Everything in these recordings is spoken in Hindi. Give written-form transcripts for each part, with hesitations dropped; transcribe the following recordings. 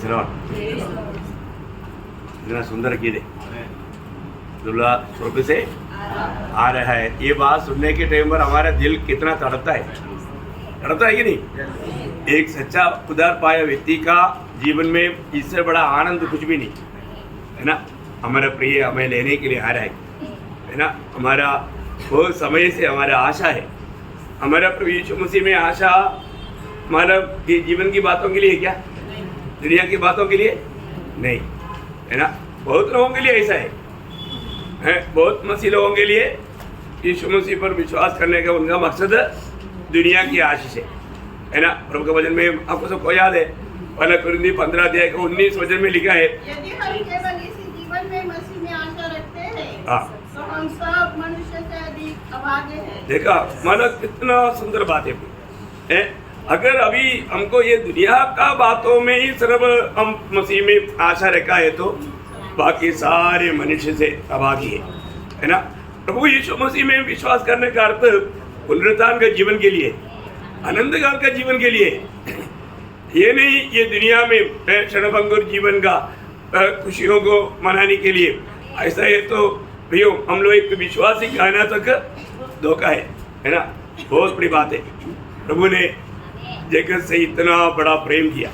लॉर्ड। इतना सुंदर गीत है, दूल्हा स्वर्ग से आ रहा है। ये बात सुनने के टाइम पर हमारा दिल कितना तड़पता है कि नहीं। एक सच्चा उदार पाया व्यक्ति का जीवन में इससे बड़ा आनंद कुछ भी नहीं है ना। हमारा प्रिय हमें लेने के लिए आ रहा है ना। हमारा बहुत समय से हमारा आशा है, हमारा प्रभु यीशु मसीह में आशा हमारा जीवन की बातों के लिए क्या, दुनिया की बातों के लिए नहीं है ना। बहुत लोगों के लिए ऐसा है, बहुत मसीह लोगों के लिए यीशु मसीह पर विश्वास करने का उनका मकसद दुनिया की आशीष है ना। प्रभु का वचन में आपको सबको याद है, 1 कुरिन्थी 15 अध्याय का 19 वचन में लिखा है, यदि हम केवल इसी जीवन में मसीह में आशा रखते हैं तो हम सब मनुष्य से अधिक अभागे हैं। देखा माना कितना सुंदर बात है। अगर अभी हमको ये दुनिया का बातों में ही सिर्फ हम मसीह में आशा रखा है तो बाकी सारे मनुष्य से अभागी है ना। प्रभु यीशु मसीह में विश्वास करने का अर्थ पुनरुत्थान का जीवन के लिए, आनंद काल का जीवन के लिए, ये नहीं ये दुनिया में क्षणभंगुर जीवन का खुशियों को मनाने के लिए। ऐसा है तो भैया हम लोग एक विश्वासी कहना तक धोखा है ना। बहुत बड़ी बात है, प्रभु ने जगत से इतना बड़ा प्रेम किया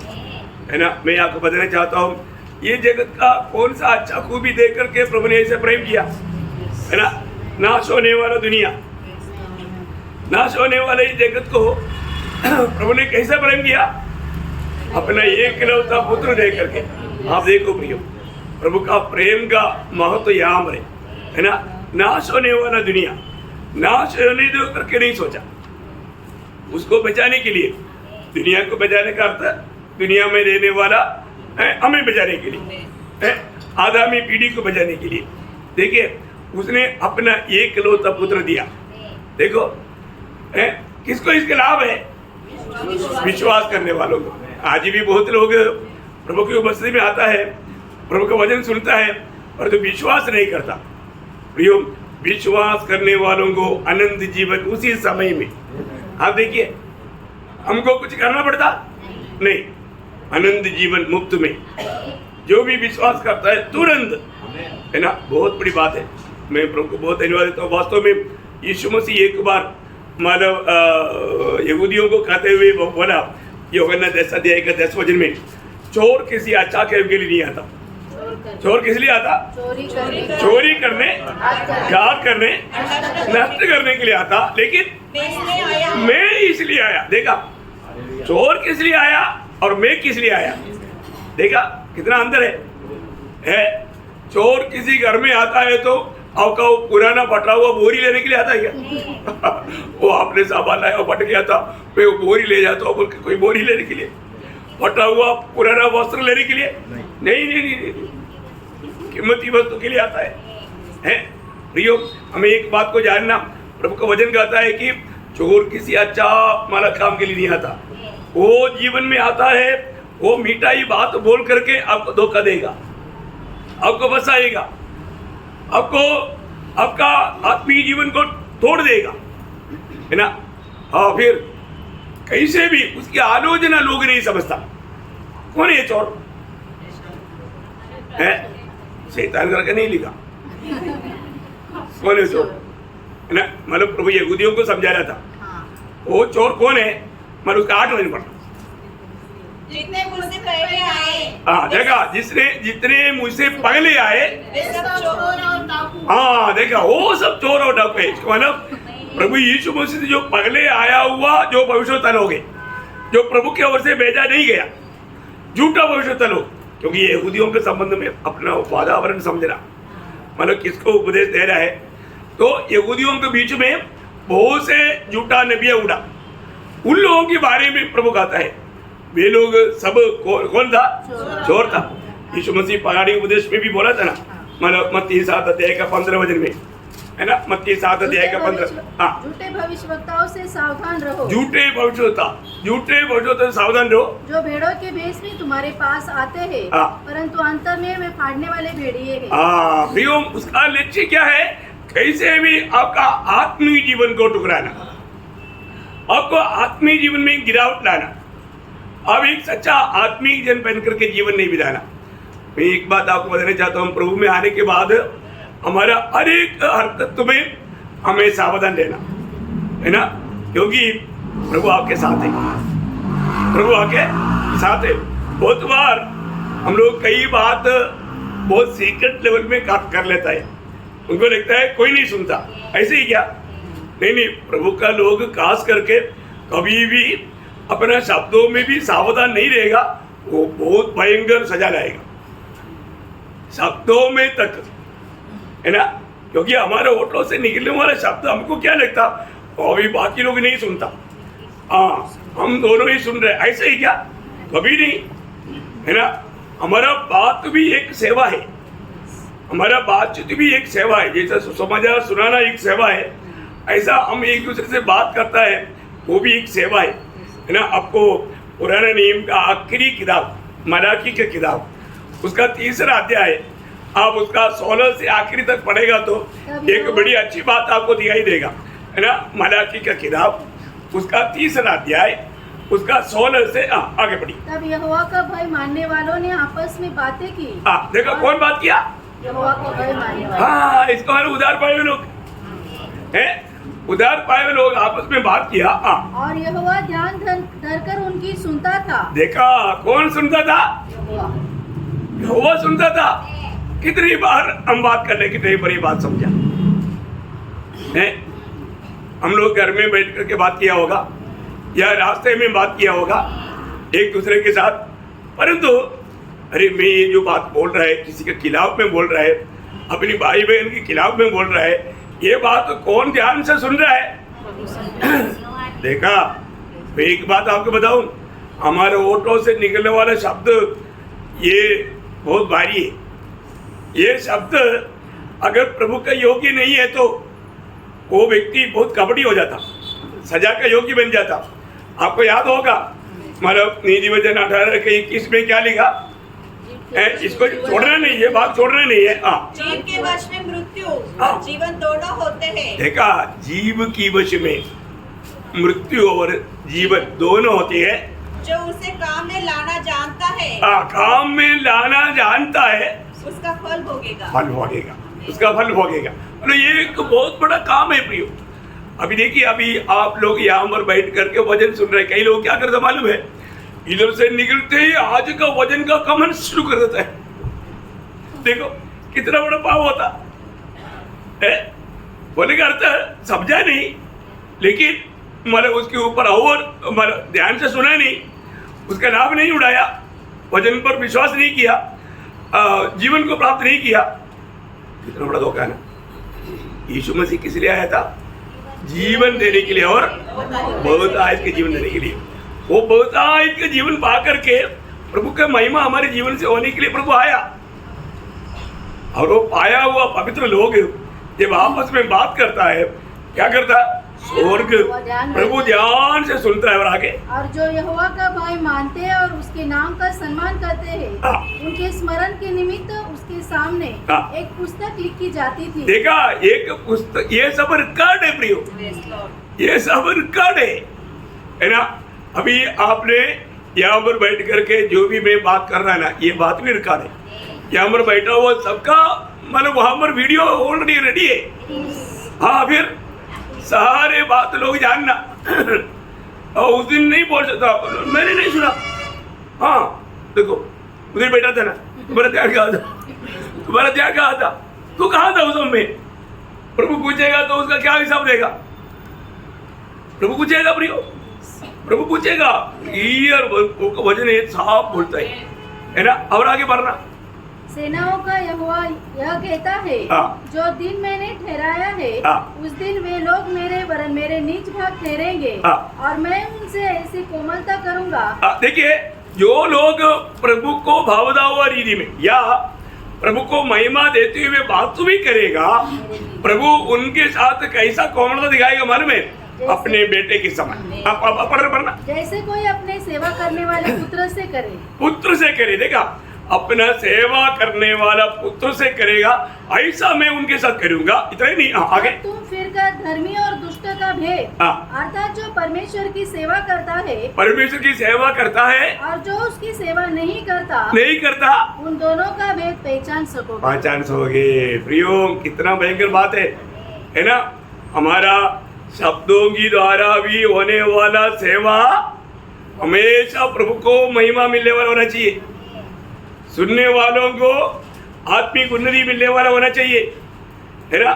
है ना। मैं आपको बताना चाहता हूँ, ये जगत का कौन सा अच्छा खूबी देख करके प्रभु ने ऐसे प्रेम किया है ना। नाश होने वाला दुनिया, नाश होने वाले इस जगत को प्रभु ने कैसे प्रेम किया, अपना एकलौता पुत्र दे करके। आप देखो प्रियो, प्रभु का प्रेम का महत्व यहाँ पर है ना। नाश होने वाला दुनिया, नाश होने दो करके नहीं सोचा, उसको बचाने के लिए, दुनिया को बचाने का अर्थ दुनिया में रहने वाला हमें बचाने के लिए, आगामी पीढ़ी को बचाने के लिए। देखिए उसने अपना एकलौता पुत्र दिया। देखो किसको इसके लाभ है, विश्वास करने वालों को। आज भी बहुत लोग प्रभु की उपस्थिति में आता है, प्रभु का वचन सुनता है, पर तो विश्वास नहीं करता। प्रियो विश्वास करने वालों को अनंत जीवन उसी समय में। आप देखिए हमको कुछ करना पड़ता नहीं, अनंत जीवन मुफ्त में जो भी विश्वास करता है तुरंत है ना। बहुत बड़ी बात है, मैं प्रभु को बहुत धन्यवाद देता हूँ। वास्तव में यीशु मसीह एक बार मानव यहूदियों को कहते हुए बोला, यूहन्ना 10 अध्याय का 10 वचन में, चोर किसी अच्छा काम के लिए नहीं आता। चोर किस लिए आता, चोरी करने, घात करने, नष्ट करने के लिए आता, लेकिन मैं इसलिए आया। देखा चोर किस लिए आया और मैं किस लिए आया, देखा कितना अंतर है। चोर किसी घर में आता है तो आपका वो पुराना फटा हुआ बोरी लेने के लिए आता है क्या? वो आपने सामान लाया फट गया था, मैं वो बोरी ले जाता हूँ, कोई बोरी लेने के लिए, फटा हुआ पुराना वस्त्र लेने के लिए नहीं, कीमती वस्तु के लिए आता है। प्रियो हमें एक बात को जानना, प्रभु का वचन कहता है कि चोर किसी अच्छा माला काम के लिए नहीं आता, वो जीवन में आता है, वो मीठाई बात बोल करके आपको धोखा देगा, आपको फंसाएगा, आपको आपका आत्मीय जीवन को तोड़ देगा है ना। हाँ फिर कैसे भी उसकी आलोचना लोग नहीं समझता। कौन है ये चोर है, शैतान करके नहीं लिखा, कौन है चोर है ना। मतलब प्रभु यहूदियों को समझा रहा था वो चोर कौन है, मतलब उसका 8 वचन पढ़ा, जितने मुझसे पहले आए। हाँ देखा, जितने मुझसे पहले आए हाँ देखा वो सब चोर और डाकू है। मतलब प्रभु यीशु मसीह से जो पहले आया हुआ जो भविष्यवक्ता लोग है, जो प्रभु की ओर से भेजा नहीं गया, झूठा भविष्यवक्ता लोग। क्योंकि ये यहूदियों के संबंध में अपना वातावरण समझना, मतलब किसको उपदेश दे रहा है, तो यहूदियों के बीच में बहुत से झूठा नबिया उड़ा, उन लोगों के बारे में प्रभु कहता है वे लोग सब कौन था, चोर था। यीशु मसीह पहाड़ी उपदेश में भी बोला था ना, मतलब मत्ती 7 अध्याय का 15 वचन में है ना, मत्ती 7 अध्याय का 15। हाँ झूठे भविष्यवक्ताओं से सावधान रहो, झूठे भविष्यवक्ता से सावधान रहो, जो भेड़ों के भेष में तुम्हारे पास आते हैं परंतु अंतर में वे फाड़ने वाले भेड़िए हैं। हाँ प्रियो उसका लक्ष्य क्या है, कैसे भी आपका आत्मीय जीवन को टुकराना, आपको आत्मीय जीवन में गिरावट लाना, अब एक सच्चा आत्मिक जन बन करके जीवन नहीं बिताना। मैं एक बात आपको बताना चाहता हूँ, प्रभु में आने के बाद हमारा हर एक हरकत में हमें सावधान रहना है ना, क्योंकि प्रभु आपके साथ है, प्रभु आपके साथ है। बहुत बार हम लोग कई बात बहुत सीक्रेट लेवल में कर लेता है, उनको लगता है कोई नहीं सुनता, ऐसे ही क्या? नहीं, प्रभु का लोग खास करके कभी भी अपने शब्दों में भी सावधान नहीं रहेगा, वो बहुत भयंकर सजा लाएगा शब्दों में तक, है ना, क्योंकि हमारे होठों से निकलने वाला शब्द हमको क्या लगता, अभी बाकी लोग नहीं सुनता, हाँ हम दोनों ही सुन रहे, ऐसे ही क्या? कभी नहीं, है ना। हमारा बात भी एक सेवा है, हमारा बातचीत भी एक सेवा है, जैसा समाचार सुनाना एक सेवा है, ऐसा हम एक दूसरे से बात करता है वो भी एक सेवा है ना। आपको पुराने नियम का आखिरी किताब मलाकी का किताब, उसका 3रा अध्याय, आप उसका 16 से आखिरी तक पढ़ेगा तो एक बड़ी अच्छी बात आपको दिखाई देगा, है ना। मलाकी का किताब उसका 3रा अध्याय, उसका 16 से आगे बढ़ी। तब यहोवा का भय मानने वालों ने आपस में बातें की। देखो कौन बात किया? यहोवा का भय मानने वाले। हाँ, इसको हमारे उधार पाए हुए लोग हैं, उधार पाए हुए लोग आपस में बात किया। और यहोवा ध्यान धरकर उनकी सुनता था। देखा कौन सुनता था? यहोवा सुनता था। कितनी बार हम बात करने, कितनी बड़ी बात समझा है। हम लोग घर में बैठ करके बात किया होगा या रास्ते में बात किया होगा एक दूसरे के साथ, परंतु अरे मैं ये जो बात बोल रहा है किसी के खिलाफ में बोल रहा है, अपनी भाई बहन के खिलाफ में बोल रहा है, ये बात कौन ध्यान से सुन रहा है? देखा, मैं एक बात आपको बताऊं, हमारे होठों से निकलने वाला शब्द ये बहुत भारी है। ये शब्द अगर प्रभु का योग्य नहीं है तो वो व्यक्ति बहुत कपटी हो जाता, सजा का योग्य बन जाता। आपको याद होगा मतलब नीति वचन 18 के 21 में क्या लिखा है? इसको छोड़ना नहीं, ये बात छोड़ना नहीं है। जीव के वश में मृत्यु और जीवन दोनों होते हैं। देखा, जीव की वश में मृत्यु और जीवन दोनों होते हैं। जो उसे काम में लाना जानता है, काम में लाना जानता है, उसका फल भोगेगा, फल भोगेगा, उसका फल भोगेगा। ये एक बहुत बड़ा काम है प्रियो। अभी देखिए, अभी आप लोग यहाँ पर बैठ करके वजन सुन रहे हैं, कई लोग क्या करते मालूम है, इधर से निकलते ही आज का वजन का कमन शुरू कर देता है। देखो कितना बड़ा पाप होता है। बोले का अर्थ समझा नहीं, लेकिन मतलब उसके ऊपर और मतलब ध्यान से सुना नहीं, उसका लाभ नहीं उठाया, वजन पर विश्वास नहीं किया, जीवन को प्राप्त नहीं किया। कितना बड़ा धोखा है ना। यीशु मसीह किस लिए आया था? जीवन देने के लिए, और बहुत आयत के जीवन देने के लिए। वो बहुत आयत के जीवन पा करके प्रभु का महिमा हमारे जीवन से होने के लिए प्रभु आया। और वो पाया हुआ पवित्र लोग जब आपस में बात करता है, क्या करता है? स्वर्ग प्रभु ध्यान से सुनता है। और आगे, और जो यहोवा का भय मानते हैं और उसके नाम का सम्मान करते हैं, उनके स्मरण के निमित्त उसके सामने एक पुस्तक लिखी जाती थी। देखा, एक पुस्तक, ये सब रिकॉर्ड है प्रियो, ये सब रिकॉर्ड है ना। अभी आपने यहाँ पर बैठ करके जो भी मैं बात कर रहा है ना, ये बात भी रिकॉर्ड है। यहाँ पर बैठा हुआ सबका मतलब वहां पर वीडियो ऑलरेडी रेडी है। हाँ, फिर सारे बात लोग जानना। और उस दिन नहीं बोल सकता, मैंने नहीं सुना। हाँ देखो, उधर बैठा था ना, तुम्हारा ध्यान कहाँ था? तुम्हारा ध्यान कहाँ था? तू कहाँ था उस समय? प्रभु पूछेगा तो उसका क्या हिसाब देगा? प्रभु पूछेगा प्रियो, प्रभु पूछेगा। वजन एक साफ बोलता है ना। और आगे बढ़ना, सेनाओं का यहोवा यह कहता है, जो दिन मैंने ठहराया है, उस दिन वे लोग मेरे वरन मेरे नीच भाग ठहरेंगे, और मैं उनसे ऐसी कोमलता करूंगा। देखिए, जो लोग प्रभु को भावदा हुआ रीति में या प्रभु को महिमा देते हुए बात भी करेगा, प्रभु उनके साथ कैसा कोमलता दिखाएगा मालूम है? अपने बेटे के समान। पढ़ना, जैसे कोई अपने सेवा करने वाले पुत्र से करे। पुत्र से करे। देखा, अपना सेवा करने वाला पुत्र से करेगा, ऐसा मैं उनके साथ करूंगा। इतना ही नहीं, आगे तुम फिर का धर्मी और दुष्ट का भेद, अर्थात जो परमेश्वर की सेवा करता है, परमेश्वर की सेवा करता है और जो उसकी सेवा नहीं करता, उन दोनों का भेद पहचान सकोगे। प्रियो, कितना भयंकर बात है ना। हमारा शब्दों की द्वारा भी होने वाला सेवा हमेशा प्रभु को महिमा मिलने वाला होना चाहिए, सुनने वालों को आत्मिक उन्नति मिलने वाला होना चाहिए, है ना।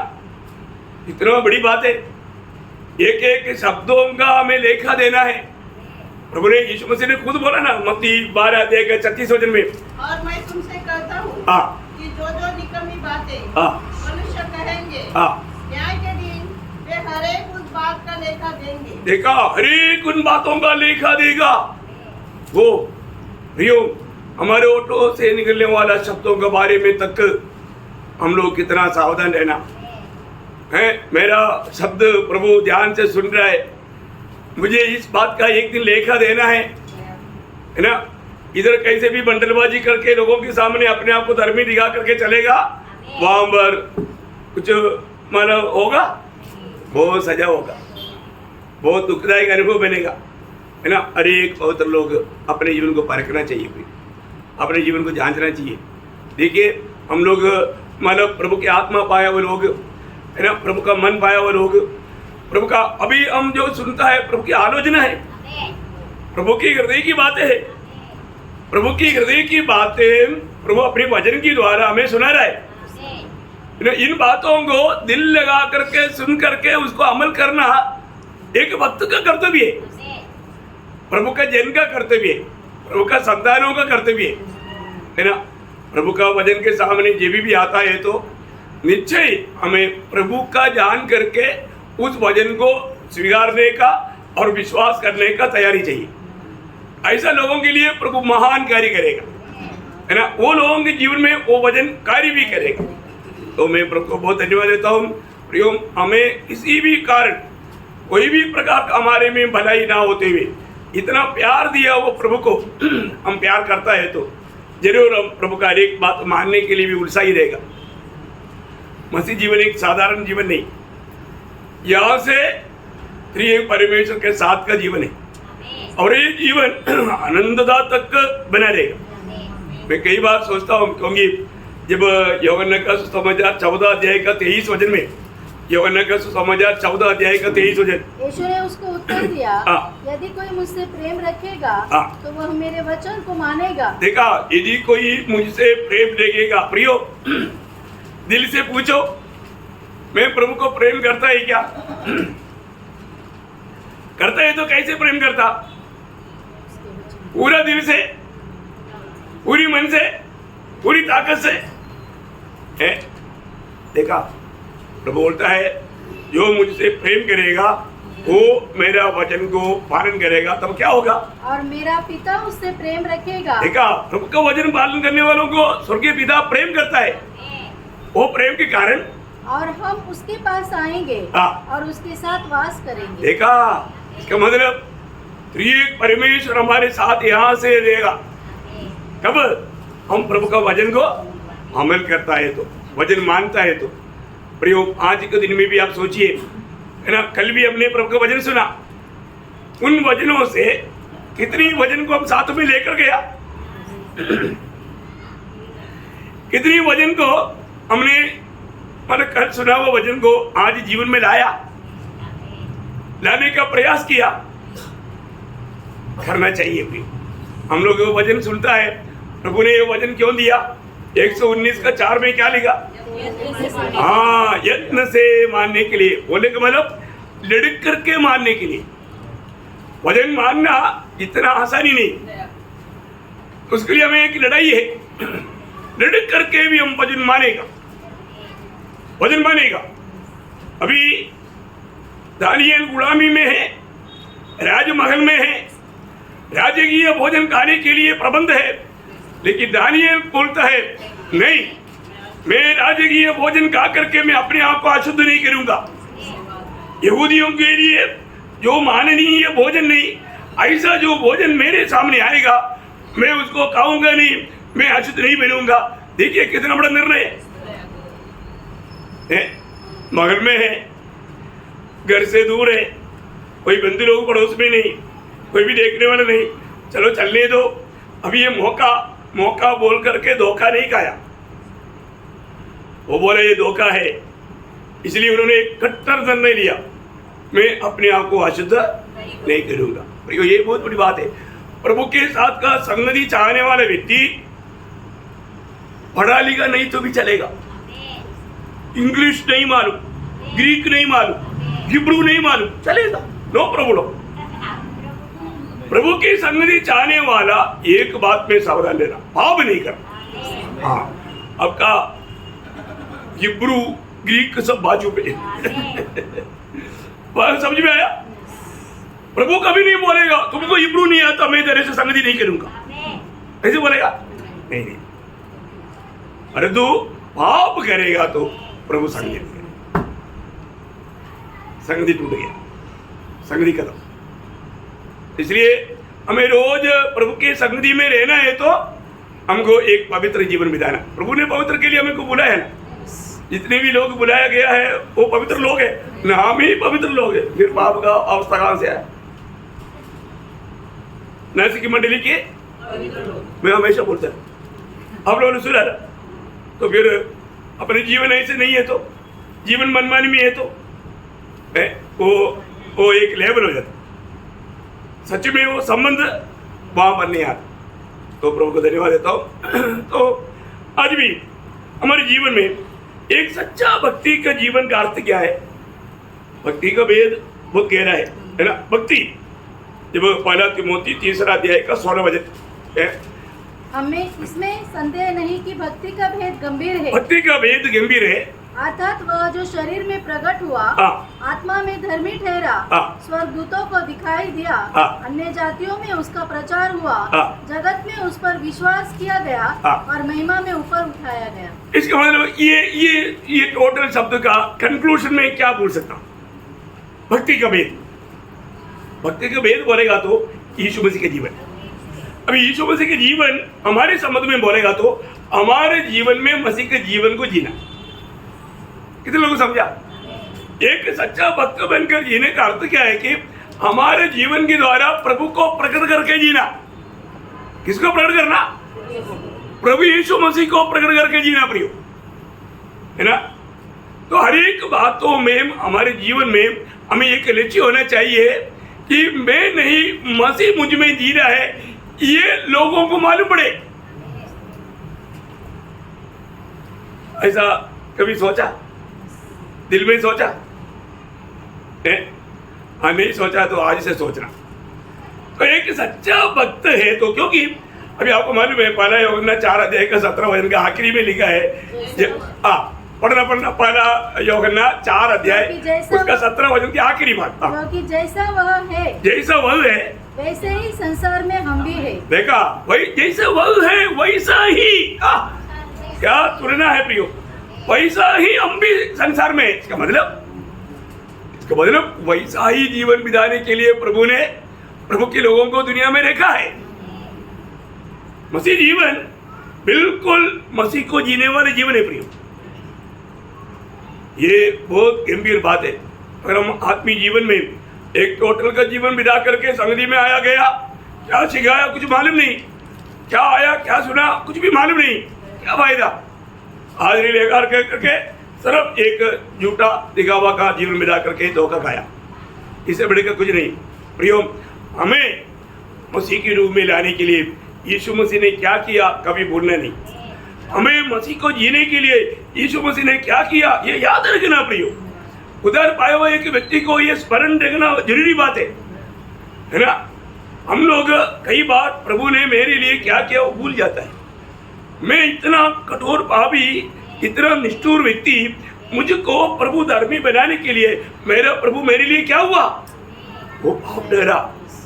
इतना बड़ी बात है। एक एक शब्दों का हमें लेखा देना है। प्रभु ने, यीशु मसीह ने खुद बोला ना, मत्ती 12:36 वचन में, और मैं तुमसे कहता हूँ कि जो जो निकम्मी बातें मनुष्य कहेंगे, न्याय के दिन वे हर एक उस बात का लेखा देंगे। देखा, हर एक उन बातों का लेखा देगा वो। प्रियो, हमारे ओठों से निकलने वाला शब्दों के बारे में तक हम लोग कितना सावधान रहना है। मेरा शब्द प्रभु ध्यान से सुन रहा है, मुझे इस बात का एक दिन लेखा देना है ना। इधर कैसे भी बंडलबाजी करके लोगों के सामने अपने आप को धर्मी दिखा करके चलेगा, वहां पर कुछ मतलब होगा, बहुत सजा होगा, बहुत दुखदायक अनुभव बनेगा, है ना। हर एक पवित्र लोग अपने जीवन को परखना चाहिए, अपने जीवन को जांचना चाहिए। देखिए, हम लोग मतलब प्रभु की आत्मा पाया हुए लोग, है ना, प्रभु का मन पाया हुए लोग, प्रभु का अभी हम जो सुनता है प्रभु की आलोचना है, प्रभु की हृदय की बातें है, प्रभु की हृदय की बातें प्रभु अपने वचन की द्वारा हमें सुना रहा है। इन बातों को दिल लगा करके सुन करके उसको अमल करना एक भक्त का कर्तव्य है, प्रभु का जन का कर्तव्य है, प्रभु का संतानों का कर्तव्य है ना। प्रभु का वचन के सामने जे भी आता है तो निश्चय हमें प्रभु का जान करके उस वचन को स्वीकारने का और विश्वास करने का तैयारी चाहिए। ऐसा लोगों के लिए प्रभु महान कार्य करेगा, है ना। वो लोगों के जीवन में वो वचन कार्य भी करेगा। तो मैं प्रभु को बहुत धन्यवाद देता हूँ। प्रियो, हमें किसी भी कारण कोई भी प्रकार का हमारे में भलाई ना होते हुए इतना प्यार दिया वो प्रभु को हम प्यार करता है तो जरूर हम प्रभु का एक बात मानने के लिए भी उत्साही रहेगा। मसीह जीवन एक साधारण जीवन नहीं, यहाँ से त्रिएक परमेश्वर के साथ का जीवन है और ये जीवन आनंददा तक बना रहेगा। मैं कई बार सोचता हूँ, क्योंकि जब यूहन्ना का सुसमाचार 14 अध्याय का 23 वचन में, यूहन्ना का सुसमाचार 14 अध्याय का 23 वचन, यीशु ने उसको उत्तर दिया, यदि कोई मुझसे प्रेम रखेगा तो वह मेरे वचन को मानेगा। देखा, यदि कोई मुझसे प्रेम रखेगा, प्रियो दिल से पूछो, मैं प्रभु को प्रेम करता है क्या? करता है तो कैसे प्रेम करता? पूरा दिल से, पूरी मन से, पूरी ताकत से है। देखा, प्रभु बोलता है जो मुझसे प्रेम करेगा वो मेरा वचन को पालन करेगा, तब क्या होगा? और मेरा पिता उससे प्रेम रखेगा। देखा, प्रभु का वचन पालन करने वालों को स्वर्गीय पिता प्रेम करता है। वो प्रेम के कारण और हम उसके पास आएंगे और उसके साथ वास करेंगे। देखा, इसका मतलब त्रिएक परमेश्वर हमारे साथ यहाँ से रहेगा। कब? हम प्रभु का वचन को अमल करता है तो, वचन मानता है तो। प्रयोग आज के दिन में भी आप सोचिए, है ना, कल भी हमने प्रभु का वचन सुना, उन वचनों से कितनी वचन को हम साथ में लेकर गया, कितनी वचन को हमने मतलब कल सुना हुआ वचन को आज जीवन में लाने का प्रयास किया। करना चाहिए भी। हम लोग वो वचन सुनता है, प्रभु ने ये वचन क्यों दिया? 119 का 4 में क्या लिखा? हाँ, यत्न से मानने के लिए। बोले का मतलब लड़क करके मानने के लिए। वचन मानना इतना आसानी नहीं, उसके लिए हमें एक लड़ाई है। लड़क करके भी हम वचन मानेगा, वचन मानेगा। अभी दानियल गुलामी में है, राजमहल में है, राजकीय भोजन खाने के लिए प्रबंध है, लेकिन दानियल बोलता है नहीं, मैं राजकीय भोजन खा करके मैं अपने आप को अशुद्ध नहीं करूंगा। यहूदियों के लिए जो माननीय भोजन नहीं, ऐसा जो भोजन मेरे सामने आएगा मैं उसको खाऊंगा नहीं, मैं अशुद्ध नहीं बनूंगा। देखिए कितना बड़ा निर्णय है। महल में है, घर से दूर है, कोई बंधु लोग पड़ोस में नहीं, कोई भी देखने वाला नहीं, चलो चलने दो। अभी ये मौका बोल करके धोखा नहीं खाया। वो बोले ये धोखा है, इसलिए उन्होंने एक कट्टर निर्णय लिया, मैं अपने आप को अशुद्ध नहीं करूंगा। ये बहुत बड़ी बात है। प्रभु के साथ का संगति चाहने वाले व्यक्ति पढ़ा लिखा नहीं तो भी चलेगा, इंग्लिश नहीं मालूम, ग्रीक नहीं मालूम, हिब्रू नहीं मालूम, चलेगा, नो प्रॉब्लम। प्रभु की संगति चाहने वाला एक बात में सावधान लेना, पाप नहीं करना। हाँ, आपका हिब्रू ग्रीक सब बाजू पे समझ में आया? प्रभु कभी नहीं बोलेगा तुमको हिब्रू नहीं आता मैं तेरे से संगति नहीं करूंगा, ऐसे बोलेगा नहीं। अरे तू पाप करेगा तो प्रभु संगति नहीं करेगा। संगति टूट गया, संगति खत्म। इसलिए हमें रोज प्रभु के संगति में रहना है तो हमको एक पवित्र जीवन बिताना। प्रभु ने पवित्र के लिए हमको बुलाया है ना, जितने भी लोग बुलाया गया है वो पवित्र लोग हैं ना, हम ही पवित्र लोग हैं। फिर पाप का अवस्था कहां से आया? नैसी की मंडली के मैं हमेशा बोलता हूं, आप लोगों ने सुना ना, तो फिर अपने जीवन ऐसे नहीं है तो, जीवन मनमानी में है तो वो एक लेवल हो जाता, सच में वो संबंध वहां पर नहीं आता। तो प्रभु को धन्यवाद देता हूं। तो आज भी हमारे जीवन में एक सच्चा भक्ति का जीवन का अर्थ क्या है? भक्ति का भेद बहुत गहरा है ना। भक्ति जब पहला तिमोथी 3 अध्याय का 16 वचन है, हमें इसमें संदेह नहीं कि भक्ति का भेद गंभीर है। भक्ति का भेद गंभीर है, अर्थात वह जो शरीर में प्रकट हुआ, आत्मा में धर्मी ठहरा, स्वर्गदूतों को दिखाई दिया, अन्य जातियों में उसका प्रचार हुआ, जगत में उस पर विश्वास किया गया और महिमा में ऊपर उठाया गया। इसका मतलब ये टोटल शब्द का कंक्लूजन में क्या बोल सकता हूँ? भक्ति का भेद, भक्ति का भेद बोलेगा तो यीशु मसीह के जीवन। अभी यीशु मसीह के जीवन हमारे संबंध में बोलेगा तो हमारे जीवन में मसीह के जीवन को जीना। कितने लोगों को समझा? एक सच्चा भक्त बनकर जीने का अर्थ क्या है कि हमारे जीवन के द्वारा प्रभु को प्रकट करके जीना। किसको प्रकट करना? प्रभु यीशु मसीह को प्रकट करके जीना प्रियो, है ना। तो हर एक बातों में हमारे जीवन में हमें एक लक्ष्य होना चाहिए कि मैं नहीं, मसीह मुझ में जी रहा है, ये लोगों को मालूम पड़े। ऐसा कभी सोचा? दिल में सोचा? हाँ, नहीं सोचा तो आज से सोचना। तो एक सच्चा भक्त है तो, क्योंकि अभी आपको मालूम है पहला यूहन्ना 4 अध्याय का 17 वचन का आखिरी में लिखा है, पढ़ना पहला यूहन्ना 4 अध्याय उसका 17 वचन की आखिरी बात, क्योंकि जैसा वह है वैसे ही संसार में हम भी है। देखा, वही जैसे वह है वैसा ही, क्या तुलना है प्रियो, वैसा ही हम भी संसार में। इसका मतलब वैसा ही जीवन बिताने के लिए प्रभु ने प्रभु के लोगों को दुनिया में रखा है। मसीह जीवन बिल्कुल मसीह को जीने वाले जीवन है प्रियो। ये बहुत गंभीर बात है। अगर हम आत्मीय जीवन में एक टोटल का जीवन बिता करके संगति में आया गया, क्या सिखाया कुछ मालूम नहीं, क्या आया क्या सुना कुछ भी मालूम नहीं, क्या फायदा? हाजिरी लेकर करके सिर्फ एक झूठा दिखावा का जीवन बिता करके धोखा खाया, इससे बढ़कर कुछ नहीं। प्रियो, हमें मसीह के रूप में लाने के लिए यीशु मसीह ने क्या किया कभी भूलना नहीं। हमें मसीह को जीने के लिए यीशु मसीह ने क्या किया ये याद रखना प्रियो। उधर पाए हुए एक व्यक्ति को ये स्मरण रखना जरूरी बात है ना। हम लोग कई बार प्रभु ने मेरे लिए क्या किया वो भूल जाता है। मैं इतना कठोर पापी, इतना निष्ठुर व्यक्ति, मुझको प्रभु धर्मी बनाने के लिए मेरा प्रभु मेरे लिए क्या हुआ वो पाप डरा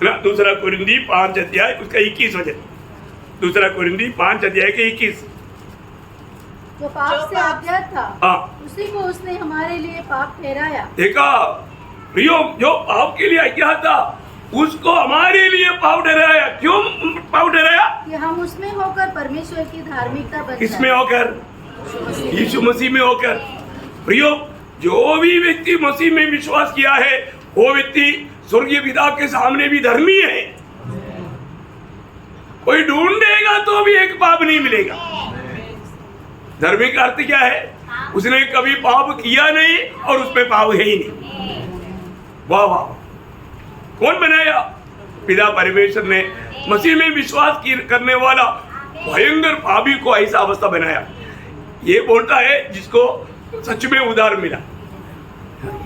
ना। 2 कोरिन्थी 5 अध्याय उसका 21 वचन, 2 कोरिन्थी 5 अध्याय के 21। जो पाप से अज्ञात था उसी को उसने हमारे लिए पाप ठहराया। देखा प्रियो, जो पाप के लिए अज्ञात था उसको हमारे लिए पाव ठहराया। क्यों पाव ठहराया? कि हम उसमें होकर परमेश्वर की धार्मिकता बन किसमें जाएं। होकर? यीशु मसीह में होकर। प्रियो, जो भी व्यक्ति मसीह में विश्वास किया है वो व्यक्ति स्वर्गीय पिता के सामने भी धर्मी है। कोई ढूंढेगा तो भी एक पाप नहीं मिलेगा। धर्मी का अर्थ क्या है? उसने कभी पाप किया नहीं और उसमें पाप है ही नहीं। वाह वाह! कौन बनाया? पिता परमेश्वर ने मसीह में विश्वास करने वाला भयंकर पापी को ऐसा अवस्था बनाया। ये बोलता है जिसको सच में उद्धार मिला।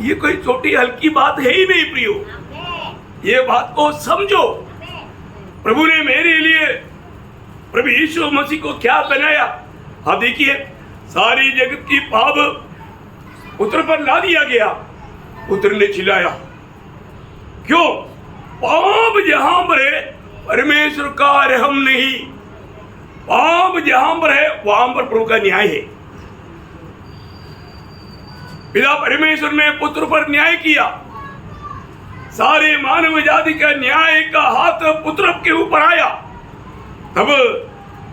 ये कोई छोटी हल्की बात है ही नहीं प्रियो। ये बात को समझो। प्रभु ने मेरे लिए प्रभु यीशु मसीह को क्या बनाया? आप देखिए, सारी जगत की पाप पुत्र पर ला दिया गया। पुत्र ने चिल्लाया, क्यों? पाप जहां पर है परमेश्वर का रहम नहीं। पाप जहां पर है वहां पर प्रभु का न्याय है। पिता परमेश्वर ने पुत्र पर न्याय किया। सारे मानव जाति का न्याय का हाथ पुत्र के ऊपर आया। तब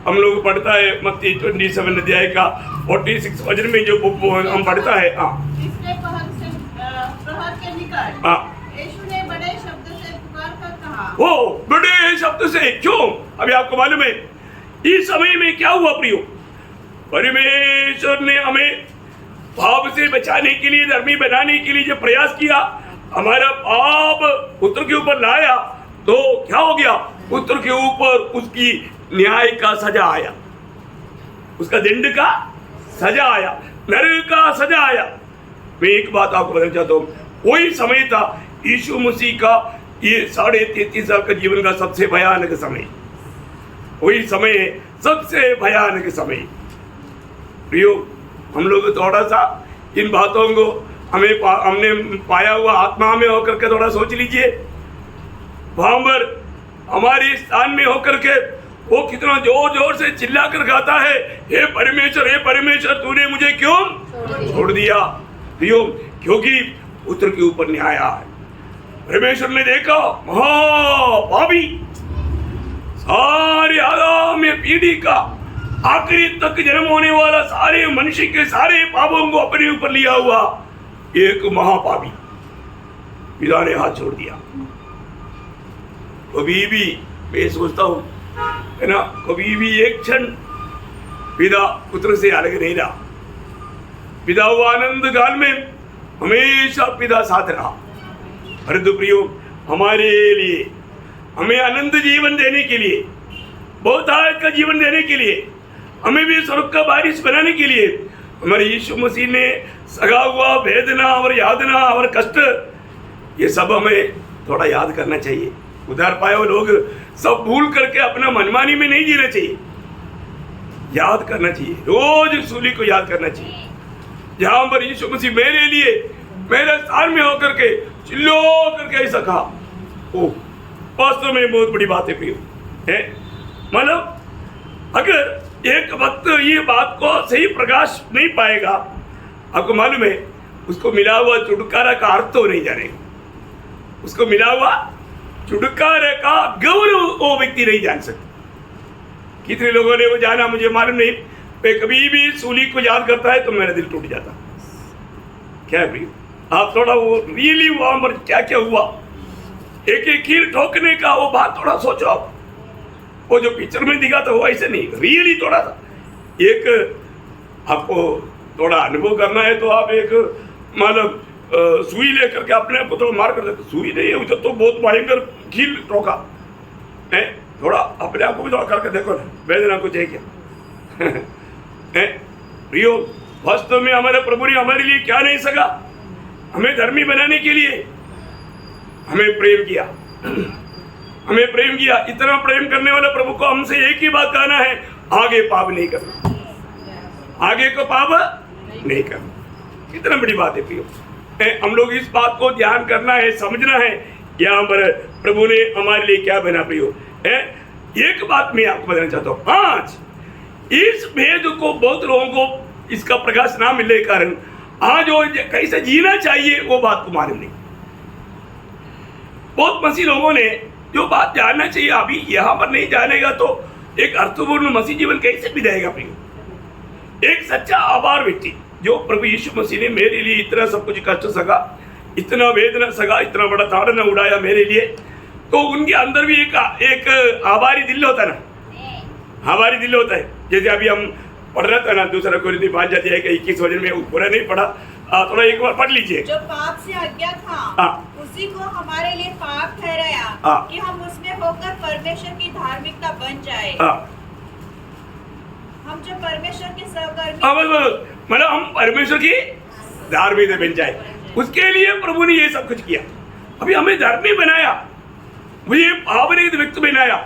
हम लोग पढ़ता है मत्ती 27 अध्याय का 46 वचन में जो हम पढ़ता है। इसके प्रहर के निकट यीशु ने बड़े शब्द से पुकार कर कहा। वो बड़े शब्द से क्यों? अभी आपको मालूम है इस समय में क्या हुआ प्रियो? परमेश्वर ने हमें पाप से बचाने के लिए, धर्मी बनाने के लिए जो प्रयास किया, हमारा पाप पुत्र के ऊपर लाया तो क्या हो गया? पुत्र के ऊपर उसकी न्याय का सजा आया, उसका दंड का सजा आया, नरक का सजा आया। मैं एक बात आपको बताना चाहता हूँ, वही समय था यीशु मसीह का ये 33.5 साल का जीवन का सबसे भयानक समय। वही समय सबसे भयानक समय। प्रियो, हम लोग थोड़ा सा इन बातों को हमने पाया हुआ आत्मा में होकर के थोड़ा सोच लीजिए। वहां पर हमारे स्थान में होकर के वो कितना जोर जोर से चिल्ला कर गाता है, हे परमेश्वर तूने मुझे क्यों छोड़ दिया? प्रियो, क्योंकि पुत्र के ऊपर न्याय है। परमेश्वर ने देखा महापापी सारे आदम पीढ़ी का आखिरी तक जन्म होने वाला सारे मनुष्य के सारे पापों को अपने ऊपर लिया हुआ एक महापापी पिता ने हाथ छोड़ दिया। कभी भी मैं सोचता हूं है ना, कभी भी एक क्षण पिता पुत्र से अलग नहीं रहा। पिता हुआ आनंद काल में हमेशा पिता साथ रहा। परंतु प्रियो, हमारे लिए हमें अनंत जीवन देने के लिए, बहुतायत का जीवन देने के लिए, हमें भी स्वर्ग का वारिस बनाने के लिए हमारे यीशु मसीह ने सगा हुआ वेदना और यातना और कष्ट, ये सब हमें थोड़ा याद करना चाहिए। उधार पाए हुए लोग सब भूल करके अपना मनमानी में नहीं जीना चाहिए, याद करना चाहिए। रोज सूली को याद करना चाहिए, जहां पर यीशु मसीह मेरे लिए मेरे स्थान में होकर के चिल्लो करके ऐसा कहा। ओ, वास्तव में बहुत बड़ी बात है प्रियो, है मतलब अगर एक वक्त ये बात को सही प्रकाश नहीं पाएगा, आपको मालूम है उसको मिला हुआ छुटकारा का अर्थ तो नहीं जानेगा, उसको मिला हुआ छुटकारे का गौरव वो व्यक्ति नहीं जान सकता। कितने लोगों ने वो जाना मुझे मालूम नहीं। मैं कभी भी सूली को याद करता है तो मेरा दिल टूट जाता। क्या है प्रिय, आप थोड़ा वो रियली वहां पर क्या क्या हुआ, एक एक कील ठोकने का वो बात थोड़ा सोचो आप। वो जो पिक्चर में दिखा था वो ऐसे नहीं, रियली थोड़ा सा एक आपको थोड़ा अनुभव करना है तो आप एक मतलब सुई लेकर के अपने आप को थोड़ा मार कर देते। सुई नहीं है उधर तो बहुत भयंकर कील ठोका है, थोड़ा अपने आप को भी थोड़ा करके देखो ना, वेदना कुछ है क्या है प्रियो। वास्तव में हमारे प्रभु ने हमारे लिए क्या नहीं सका, हमें धर्मी बनाने के लिए हमें प्रेम किया, हमें प्रेम किया। इतना प्रेम करने वाले प्रभु को हमसे एक ही बात कहना है, आगे पाप नहीं करना, आगे को पाप नहीं करना। कितना बड़ी बात है प्रियो। हम लोग इस बात को ध्यान करना है, समझना है यहाँ पर प्रभु ने हमारे लिए क्या बना प्रियो है। एक बात मैं आपको बताना चाहता हूँ, आज इस भेद को बहुत लोगों को इसका प्रकाश ना मिलने के कारण आज वो कैसे जीना चाहिए वो बात को मालूम नहीं। बहुत मसीह लोगों ने जो बात जानना चाहिए, अभी यहाँ पर नहीं जानेगा तो एक अर्थपूर्ण मसीह जीवन कैसे बिताएगा प्रियो। एक सच्चा आभार व्यक्ति जो प्रभु यीशु मसीह ने मेरे लिए इतना सब कुछ कष्ट सका, इतना वेदना सका, इतना बड़ा ताड़ना उड़ाया मेरे लिए, तो उनके अंदर भी एक आभारी दिल होता है ना, आभारी दिल होता है। जैसे अभी हम पढ़ रहा था ना, दूसरा कोरिन्थी 5:21 वचन में, पूरा नहीं पढ़ा, थोड़ा एक बार पढ़ लीजिए। जो पाप से आज्ञा था उसी को हमारे लिए पाप ठहराया कि हम उसमें होकर परमेश्वर की धार्मिकता बन जाए। हम जो परमेश्वर के सहकर्मी, मतलब हम परमेश्वर की धार्मिकता बन जाए, उसके लिए प्रभु ने ये सब कुछ किया। अभी हमें धर्मी बनाया, मुझे पावनिक व्यक्ति बनाया।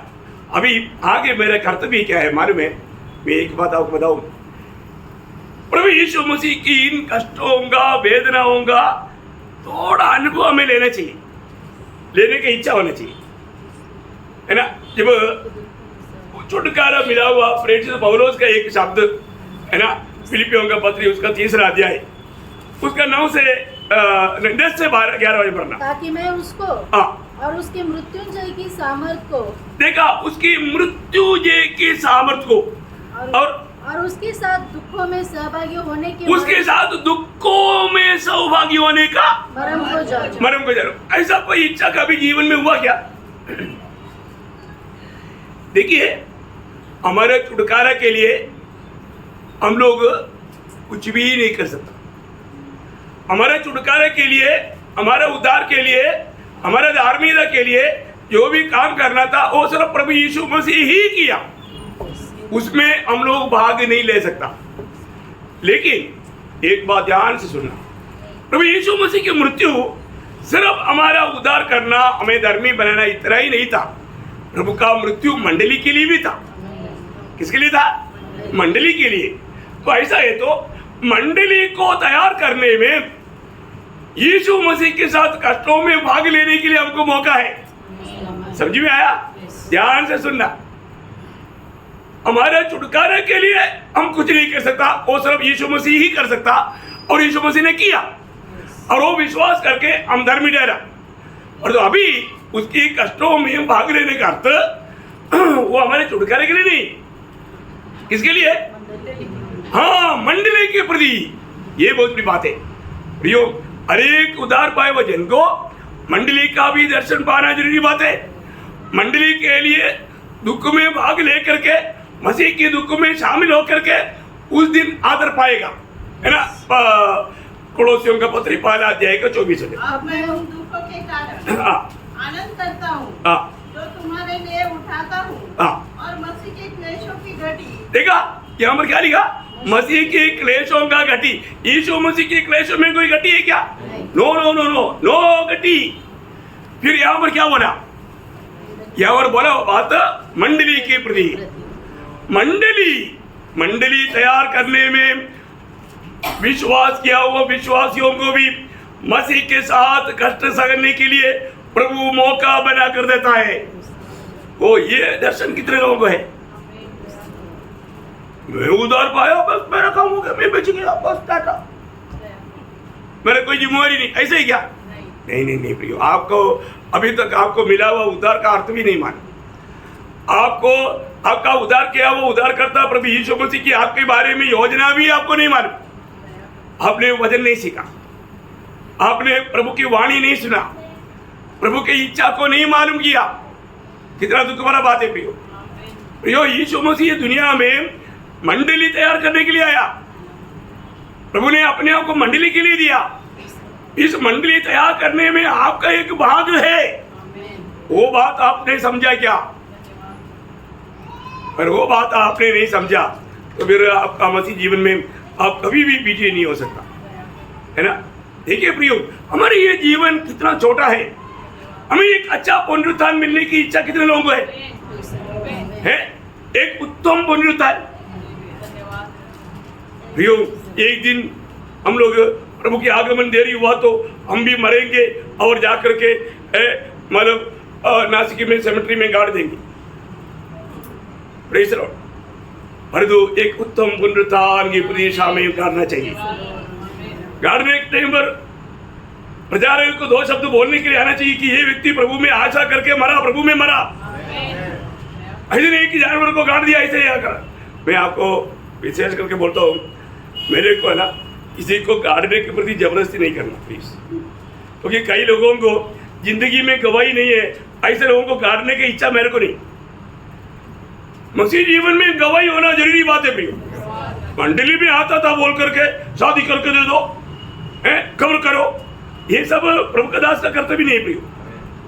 अभी आगे मेरा कर्तव्य क्या है मालूम है? मैं एक बात आपको बताऊं, प्रभु यीशु मसीह की इन कष्टों का, वेदनाओं का थोड़ा अनुभव हमें लेना चाहिए, लेने की इच्छा होना चाहिए, है ना। जब छुटकारा मिला हुआ, प्रेरित पौलुस का एक शब्द है ना, फिलिपियों का पत्री उसका 3रा अध्याय, उसका 9 से 10 से 11 बजे पढ़ना, ताकि मैं उसको और उसकी मृत्युंजय की सामर्थ को देखा, उसकी मृत्युंजय की सामर्थ को और उसके साथ दुखों में सहभागी होने के उसके साथ दुखों में सहभागी होने का मरम को जानो। ऐसा कोई इच्छा कभी जीवन में हुआ क्या? देखिए, हमारे छुटकारा के लिए हम लोग कुछ भी नहीं कर सकते। हमारे छुटकारे के लिए, हमारे उद्धार के लिए, हमारे धार्मिकता के लिए जो भी काम करना था वो सिर्फ प्रभु यीशु मसीह ही किया, उसमें हम लोग भाग नहीं ले सकता। लेकिन एक बात ध्यान से सुनना, प्रभु यीशु मसीह की मृत्यु सिर्फ हमारा उद्धार करना, हमें धर्मी बनाना इतना ही नहीं था। प्रभु का मृत्यु मंडली के लिए भी था। किसके लिए था? मंडली के लिए। तो ऐसा है तो मंडली को तैयार करने में यीशु मसीह के साथ कष्टों में भाग लेने के लिए हमको मौका है। समझ में आया? ध्यान से सुनना। हमारे छुटकारे के लिए हम कुछ नहीं कर सकता, वो सिर्फ यीशु मसीह ही कर सकता, और यीशु मसीह ने किया, और वो विश्वास करके हम धर्मी ठहरा। और तो अभी उसकी कष्टों में भाग लेने का अर्थ वो हमारे छुटकारे के लिए नहीं, किसके लिए? हाँ, मंडली के प्रति। ये बहुत बड़ी बात है प्रियो। हरेक उद्धार पाए हुए जन को मंडली का भी दर्शन पाना जरूरी बात है। मंडली के लिए दुख में भाग लेकर के, मसीह के दुख में शामिल होकर के उस दिन आदर पाएगा, है ना। कोलोसियों का पत्री 5:24। अब मैं उन दुखों के कारण आनंद करता हूँ जो तुम्हारे लिए उठाता हूँ, और मसीह के क्लेशों की घटी। देखा यहाँ पर क्या लिखा? मसीह के क्लेशों का घटी। यीशु मसीह के क्लेशों में कोई घटी है क्या? No no no no no घटी। फिर यहाँ पर क्या बोला? यहाँ पर बोला बात मंडली के प्रति। मंडली तैयार करने में विश्वास किया हुआ विश्वासियों को भी मसीह के साथ कष्ट सहने के लिए प्रभु मौका बना कर देता है। वो ये दर्शन कितने लोगों को है? मैं उधार पाया, बस मेरा काम हो गया, मैं बच गया, बस टाटा, मेरा कोई जिम्मेवारी नहीं। ऐसे ही क्या? नहीं प्रियो, आपको अभी तक आपको मिला हुआ उद्धार का अर्थ भी नहीं माना। आपको आपका उद्धार किया वो उद्धार करता प्रभु यीशु मसीह की आपके बारे में योजना भी आपको नहीं मालूम। आपने वचन नहीं सीखा, आपने प्रभु की वाणी नहीं सुना, प्रभु की इच्छा को नहीं मालूम किया। कितना दुख भरा बात है प्रियो। यीशु मसीह दुनिया में मंडली तैयार करने के लिए आया। प्रभु ने अपने आप को मंडली के लिए दिया। इस मंडली तैयार करने में आपका एक भाग है। वो बात आपने समझा क्या? पर वो बात आपने नहीं समझा तो फिर आपका मसीह जीवन में आप कभी भी विजय नहीं हो सकता, है ना। देखिए प्रियो, हमारे ये जीवन कितना छोटा है। हमें एक अच्छा पुनरुत्थान मिलने की इच्छा कितने लोगों को है? एक उत्तम पुनरुत्थान प्रियो। एक दिन हम लोग प्रभु की आगमन देरी हुआ तो हम भी मरेंगे और जाकर के मतलब नासिक में सेमेट्री में गाड़ देंगे। Praise the Lord. परंतु एक उत्तम पुनरुत्थान की प्रतीक्षा में करना चाहिए। गाड़ने के टाइम पर प्रचारक को 2 शब्द बोलने के लिए आना चाहिए कि ये व्यक्ति प्रभु में आशा करके मरा, प्रभु में मरा। ऐसे नहीं कि जानवर को काट दिया ऐसे ही कर। मैं आपको विशेष करके बोलता हूँ, मेरे को है ना किसी को काटने के प्रति जबरदस्ती नहीं करना प्लीज, क्योंकि कई लोगों को जिंदगी में गवाही नहीं है, ऐसे लोगों को काटने की इच्छा मेरे को नहीं। मसीह जीवन में गवाही होना जरूरी बात है प्रियो। मंडली में आता था बोल करके शादी करके दे दो, कब्र करो, ये सब प्रभु का दास का कर्तव्य नहीं प्रियो।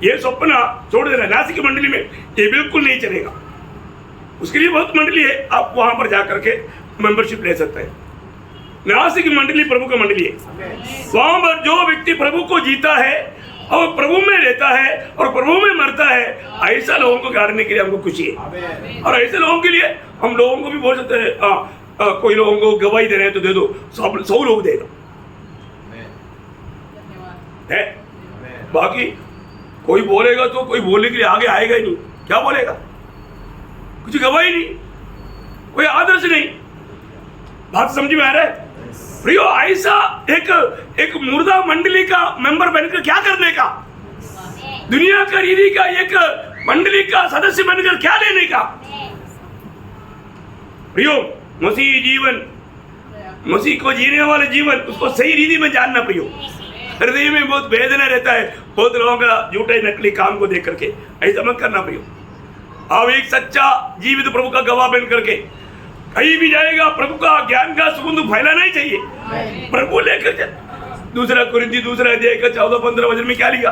ये सपना छोड़ देना। नासिक की मंडली में ये बिल्कुल नहीं चलेगा। उसके लिए बहुत मंडली है, आप वहां पर जाकर के मेंबरशिप ले सकते हैं। नासिक की मंडली प्रभु का मंडली है। वहां पर जो व्यक्ति प्रभु को जीता है और प्रभु में रहता है और प्रभु में मरता है, ऐसा लोगों को गाड़ने के लिए हमको खुशी है। और ऐसे लोगों के लिए हम लोगों को भी बोल सकते हैं, कोई लोगों को गवाही दे रहे हैं तो दे दो, 100 लोग दे दो है। बाकी कोई बोलेगा तो कोई बोलने के लिए आगे आएगा ही नहीं। क्या बोलेगा? कुछ गवाही नहीं, कोई आदर्श नहीं। बात समझ में आ रहा है प्रियो? ऐसा एक मुर्दा मंडली का मेंबर बनकर क्या करने का? दुनिया का रीति का एक मंडली का सदस्य बनकर क्या लेने का? प्रियो, मसीह जीवन, मसीह को जीने वाले जीवन, उसको सही रीति में जानना प्रियो। हृदय में बहुत वेदना रहता है बहुत लोगों का झूठे नकली काम को देख करके, ऐसा मत करना प्रियो। आप एक सच्चा जीवित प्रभु का गवाह बन करके कहीं भी जाएगा, प्रभु का ज्ञान का सुगंध फैलाना ही चाहिए। प्रभु लेकर दूसरा कुरिन्थी 2 अध्याय का 14-15 वचन में क्या लिखा?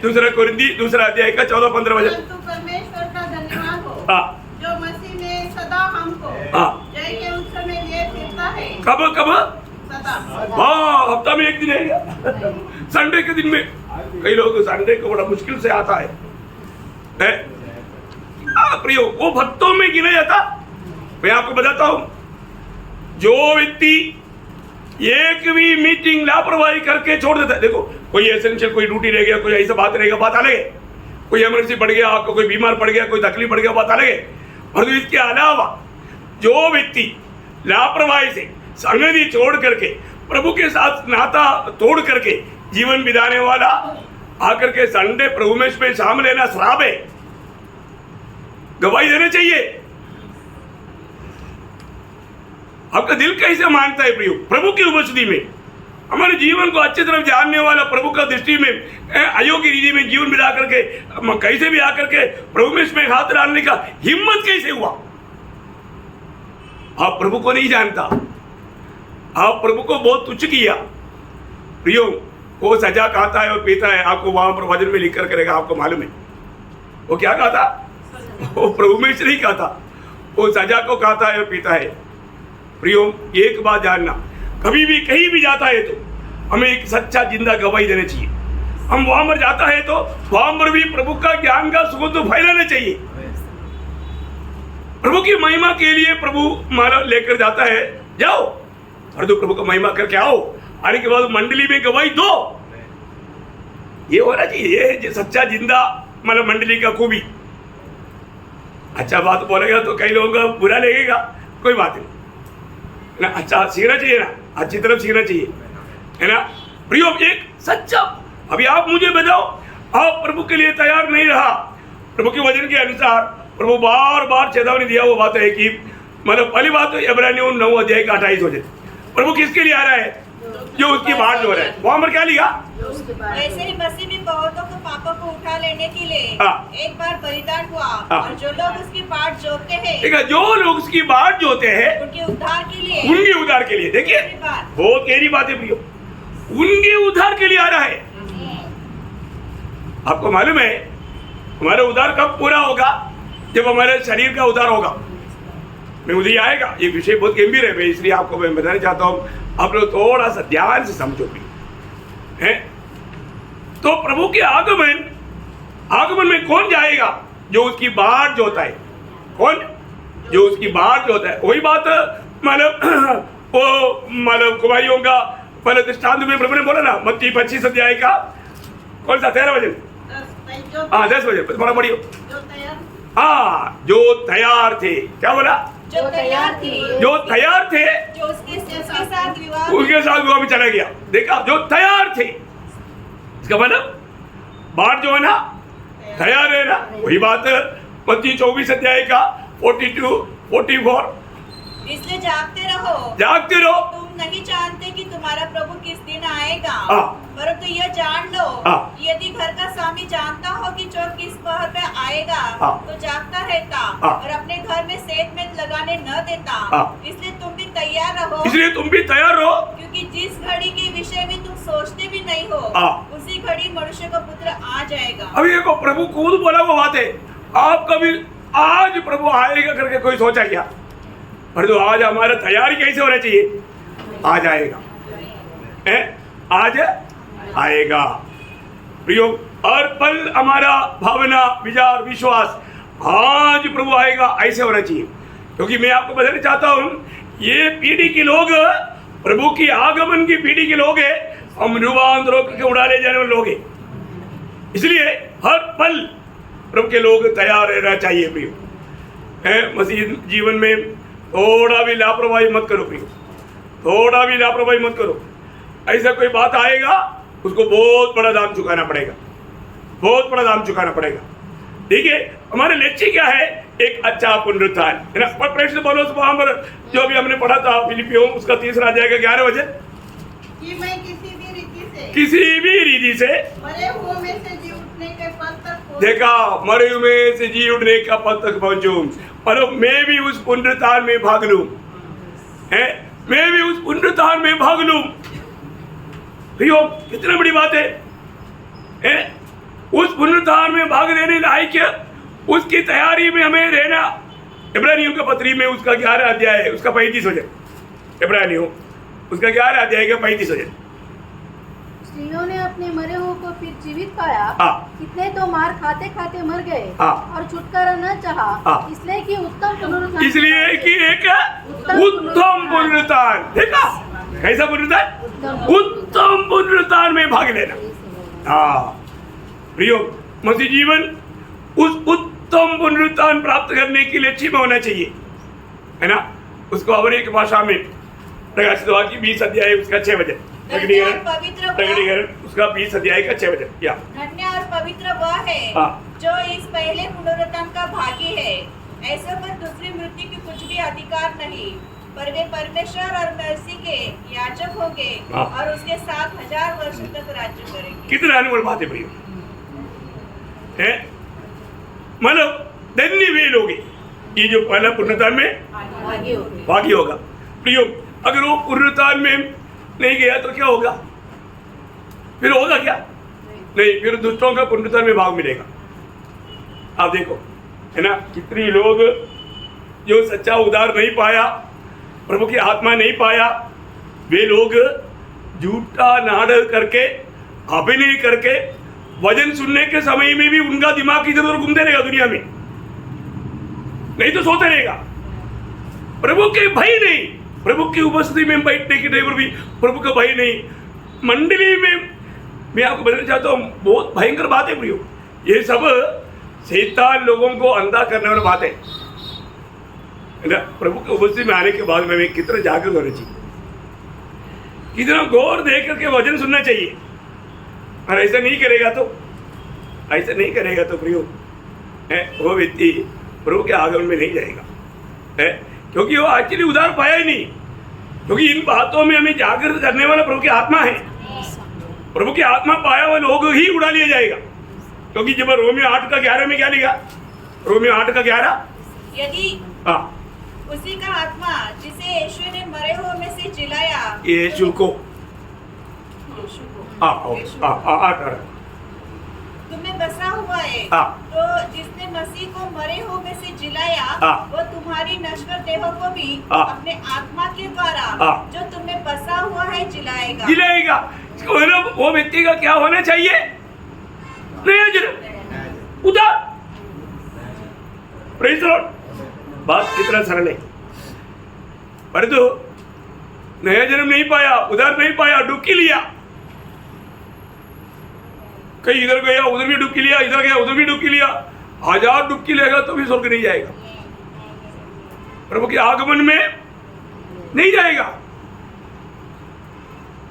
2 कुरिन्थी 2 अध्याय का 14-15 वचन। परमेश्वर का धन्यवाद हो जो मसीह में सदा हमको जय के उत्सव में लिए फिरता है। कब? सदा। हाँ, हफ्ता में 1 दिन है, संडे के दिन में। कई लोग संडे को बड़ा मुश्किल से आता है। प्रियो, वो भक्तों में गिना जाता। मैं आपको बताता हूं, जो व्यक्ति एक भी मीटिंग लापरवाही करके छोड़ देता है, देखो कोई एसेंशियल, कोई ड्यूटी रह गया, कोई ऐसा बात रहेगा, बात अलग है। कोई इमरजेंसी पड़ गया, आपको कोई बीमार पड़ गया, कोई तकलीफ पड़ गया, बात अलग है। और तो इसके अलावा जो व्यक्ति लापरवाही से संगति छोड़ करके प्रभु के साथ नाता तोड़ करके जीवन बिताने वाला आकर के संडे प्रभु में शामिल लेना श्राप है। गवाही देना चाहिए। आपका दिल कैसे मानता है प्रियो? प्रभु की उपस्थिति में हमारे जीवन को अच्छी तरह जानने वाला प्रभु का दृष्टि में अयोग्य रीति में जीवन बिता करके कैसे भी आकर के प्रभु में हाथ डालने का हिम्मत कैसे हुआ? आप प्रभु को नहीं जानता, आप प्रभु को बहुत तुच्छ किया प्रियो। वो सजा खाता है और पीता है, आपको वहां पर वचन में लिख कर करेगा, आपको मालूम है वो क्या खाता? वो प्रभु में से नहीं खाता, वो सजा को खाता है और पीता है। प्रियो, एक बात जानना, कभी भी कहीं भी जाता है तो हमें एक सच्चा जिंदा गवाही देना चाहिए। हम वहां पर जाता है तो वहां पर भी प्रभु का ज्ञान का सुगंध फैलाना चाहिए। प्रभु की महिमा के लिए प्रभु माला लेकर जाता है, जाओ और तो प्रभु का महिमा करके आओ, आने के बाद मंडली में गवाही दो। ये होना चाहिए, ये सच्चा जिंदा मतलब मंडली का खूबी। अच्छा बात बोलेगा तो कई लोगों का बुरा लगेगा, कोई बात नहीं ना। अच्छा सीखना चाहिए ना, अच्छी तरफ सीखना चाहिए, है ना प्रियो। एक सच्चा, अभी आप मुझे बताओ, आप प्रभु के लिए तैयार नहीं रहा, प्रभु के वचन के अनुसार प्रभु बार बार चेतावनी दिया। वो बात है कि मतलब पहली बात तो इब्रानियों 9 अध्याय का 28 वचन, प्रभु किसके लिए आ रहा है? जो उसकी बाट जो रहा है। वहां पर क्या लिखा? ऐसे ही मसीह भी बहुतों को पापों को उठा लेने के लिए एक बार बलिदान हुआ, और जो लोग उसकी बाट जोते हैं, ठीक है, जो लोग उसकी बाट जोते हैं उनके उद्धार के लिए, उनके उद्धार के लिए। देखिए बहुत गहरी बात है प्रियो, उनके उद्धार के लिए आ रहा है। आपको मालूम है हमारा उद्धार कब पूरा होगा? जब हमारे शरीर का उद्धार होगा, मैं मुझे आएगा। ये विषय बहुत गंभीर है, मैं इसलिए आपको मैं बताना चाहता हूँ, आप लोग थोड़ा सा ध्यान से समझो भी है। तो प्रभु के आगमन में कौन जाएगा? जो उसकी बाट जोता है। कौन? जो उसकी बाट जोता है। वही बात मतलब वो मतलब कुमारियों का पहले दृष्टांत में प्रभु ने बोला ना, मत्ती 25 अध्याय का कौन सा 13 वचन? 10 वचन थोड़ा बढ़ियो। जो तैयार थे, क्या बोला? जो तैयार थे, जो तैयार थे, जो उसके उसके साथ विवाह में चला गया। देखा, जो तैयार थे, इसका मतलब बाढ़ जो है ना, तैयार है ना, वही बात 24 अध्याय का 42 44। इसलिए जागते रहो, तुम नहीं जानते कि तुम्हारा प्रभु किस दिन आएगा, परंतु यह जान लो कि यदि घर का स्वामी जानता हो कि चोर किस पहर पे आएगा तो जागता रहता और अपने घर में सेंध में लगाने न देता। इसलिए तुम भी तैयार रहो, क्योंकि जिस घड़ी के विषय में तुम सोचते भी नहीं हो उसी घड़ी मनुष्य का पुत्र आ जाएगा। अभी देखो, प्रभु खुद बोला वो बात है। आप कभी आज प्रभु आएगा करके कोई सोचा क्या? पर तो आज हमारा तैयारी कैसे होना चाहिए? आज आएगा, आज आएगा प्रियो। हर पल हमारा भावना, विचार, विश्वास आज प्रभु आएगा ऐसे होना चाहिए। क्योंकि मैं आपको बताना चाहता हूँ, ये पीढ़ी के लोग प्रभु की आगमन की पीढ़ी के लोग हैं, हम रुबान के उड़ा ले जाने वाले लोग हैं। इसलिए हर पल प्रभु के लोग तैयार रहना चाहिए प्रियो। मसीह जीवन में थोड़ा भी लापरवाही मत करो प्रियो, थोड़ा भी लापरवाही मत करो। ऐसा कोई बात आएगा, उसको बहुत बड़ा दाम चुकाना पड़ेगा, बहुत बड़ा दाम चुकाना पड़ेगा। ठीक है, हमारे लक्ष्य क्या है? एक अच्छा पुनरुत्थान है ना। पर प्रेषित पौलुस वहां पर जो भी हमने पढ़ा था फिलिपियों, उसका 3 अध्याय का 11 वचन, कि मैं किसी भी रीति से मरे हुओं में से जी उठने के पल तक, देखा, मरे हुए में से जी उठने का पल तक पहुंचूं और मैं भी उस पुनरुत्थान में भाग लूं, मैं भी उस पुनरुत्थान में भाग लूं। प्रियो, कितनी बड़ी बात है, उस पुनरुत्थान में भाग लेने लायक उसकी तैयारी में हमें रहना। इब्रानियों का पत्री में उसका 11 अध्याय है, उसका 35 वचन। इब्रानियों उसका 11 अध्याय का 35 वचन। स्त्रियों ने अपने मरे हुओं को फिर जीवित पाया, कितने तो मार खाते खाते मर गए और छुटकारा न चाहा, इसलिए कि उत्तम पुनरुत्थान, इसलिए कि एक उत्तम पुनरुत्थान। देखा, कैसा पुनरुत्थान? उत्तम पुनरुत्थान में भाग लेना। प्रियो, मसीह जीवन उस उत्तम पुनरुत्थान प्राप्त करने के लिए लक्ष्य में होना चाहिए, है ना। उसको और एक भाषा में प्रकाशित वाक्य 20 अध्याय उसका 6 वचन, प्रकटीकरण उसका 20 अध्याय का 6 वचन। क्या धन्य और पवित्र वह है जो इस पहले पुनरुत्थान का भागी है। ऐसे पर दूसरी मृत्यु की कुछ भी अधिकार नहीं, पर वे परमेश्वर और मसीह के याजक होंगे और उसके साथ 1000 वर्ष तक राज्य करेंगे। कितने अनमोल बात है प्रियो, है मतलब धन्य वे लोग ये जो पहला पुनरुत्थान में भागी होगा। प्रियो, अगर वो पुनरुत्थान में नहीं गया तो क्या होगा? फिर होगा क्या? नहीं, फिर दुष्टों का पुनरुत्थान में भाग मिलेगा। आप देखो, है ना, कितने लोग जो सच्चा उद्धार नहीं पाया, प्रभु की आत्मा नहीं पाया, वे लोग झूठा नाटक करके, अभिनय करके, वचन सुनने के समय में भी उनका दिमाग इधर उधर घूमते रहेगा दुनिया में, नहीं तो सोते रहेगा। प्रभु के भय नहीं, प्रभु की उपस्थिति में बैठने के टाइम पर भी प्रभु का भय नहीं। मंडली में मैं आपको बताना चाहता हूँ, बहुत भयंकर बात है प्रियो। ये सब शैतान लोगों को अंधा करने वाली बात है ना। प्रभु की उपस्थिति में आने के बाद में कितना जागरूक होना चाहिए, कितना गौर देख करके वचन सुनना चाहिए। और ऐसा नहीं करेगा तो प्रियो, वो व्यक्ति प्रभु के आगमन में नहीं जाएगा, क्योंकि वो एक्चुअली उद्धार पाया ही नहीं। क्योंकि इन बातों में हमें जागृत करने वाला प्रभु की आत्मा है। प्रभु की आत्मा पाया हुआ लोग ही उड़ा लिया जाएगा। क्योंकि जब रोमियो 8 का 11 में क्या लिखा? रोमियो 8 का 11, यदि उसी का आत्मा जिसे यीशु ने मरे हुए में से जिलाया, यीशु को तुम्हें बसा हुआ है, तो जिसने मसीह को मरे हुए में से जिलाया, वो तुम्हारी नश्वर देहों को भी अपने आत्मा के द्वारा जो तुम्हें बसा हुआ है जिलाएगा। वो व्यक्ति का क्या होना चाहिए? उदार। Praise the Lord. बात कितना सरल है, परंतु नया जन्म नहीं पाया, उधार नहीं पाया, डुबकी लिया, कहीं इधर गया उधर भी डुबकी लिया, इधर गया उधर भी डुबकी लिया, 1000 डुबकी लेगा तो भी स्वर्ग नहीं जाएगा, प्रभु के आगमन में नहीं जाएगा।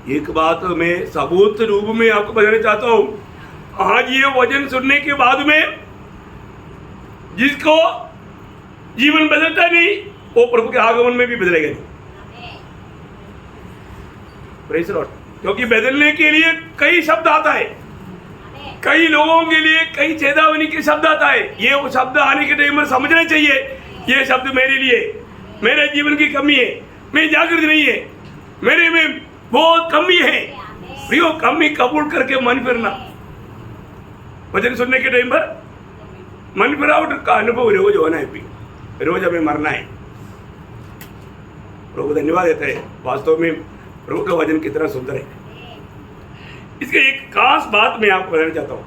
एक बात मैं सबूत रूप में आपको बताना चाहता हूं। आज ये वचन सुनने के बाद में जिसको जीवन बदलता नहीं, वो प्रभु के आगमन में भी बदलेगा नहीं। Praise Lord. क्योंकि बदलने के लिए कई शब्द आता है, कई लोगों के लिए कई चेतावनी के शब्द आता है। ये वो शब्द आने के टाइम में समझना चाहिए, ये शब्द मेरे लिए, मेरे जीवन की कमी है, मैं जागृत नहीं है, मेरे में बहुत कमी है। प्रियो, कमी कबूल करके मन फिरना। वचन सुनने के टाइम पर मन फिरावट का अनुभव रोज होना है, रोज हमें मरना है। प्रभु धन्यवाद देता है। वास्तव में प्रभु का वचन कितना सुंदर है। इसके एक खास बात मैं आपको बताना चाहता हूँ।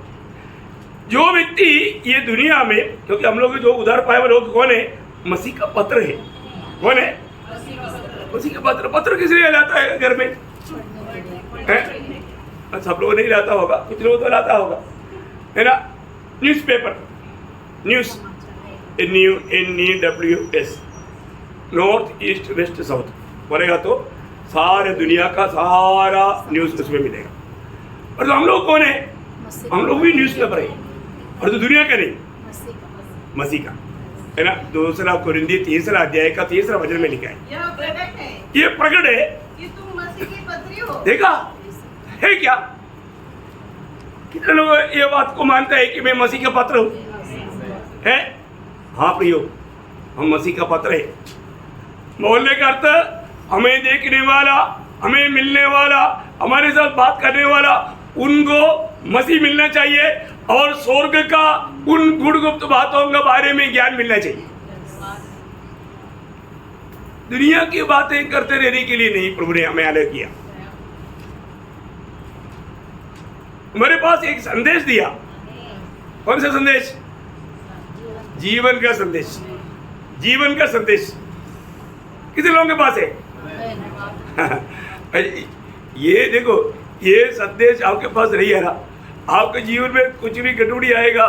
जो व्यक्ति ये दुनिया में, क्योंकि हम लोग जो उधार पाए हुए लोग कौन है? मसीह का पत्र है। कौन है? मसीह का पत्र। पत्र किस लिए लाता है घर में? सब लोग नहीं लाता होगा, कुछ लोग तो लाता होगा, है ना? Newspaper, news, NEWS, north east west south बोलेगा तो सारे दुनिया का सारा न्यूज़ उसमें मिलेगा। और तो हम लोग कौन है? हम लोग भी न्यूज़ पेपर है, और तो दुनिया का नहीं, मसीह का, है ना? 2 कोरिन्थियों 3 अध्याय का 3 वचन में लिखा है, ये प्रकट है कि तुम मसीह की पत्री हो। देखा है क्या? कितने लोग ये बात को मानते हैं कि मैं मसीह का पत्र हूँ? है? हाँ प्रियो, हम मसीह का पत्र है। बोलने का अर्थ हमें देखने वाला, हमें मिलने वाला, हमारे साथ बात करने वाला, उनको मसीह मिलना चाहिए और स्वर्ग का उन गुप्त बातों के बारे में ज्ञान मिलना चाहिए। दुनिया की बातें करते रहने के लिए नहीं प्रभु ने हमें अलग किया। हमारे पास एक संदेश दिया। कौन सा संदेश? जीवन का संदेश। जीवन का संदेश कितने लोगों के पास है? ये देखो, ये संदेश आपके पास नहीं है ना, आपके जीवन में कुछ भी गड़बड़ी आएगा,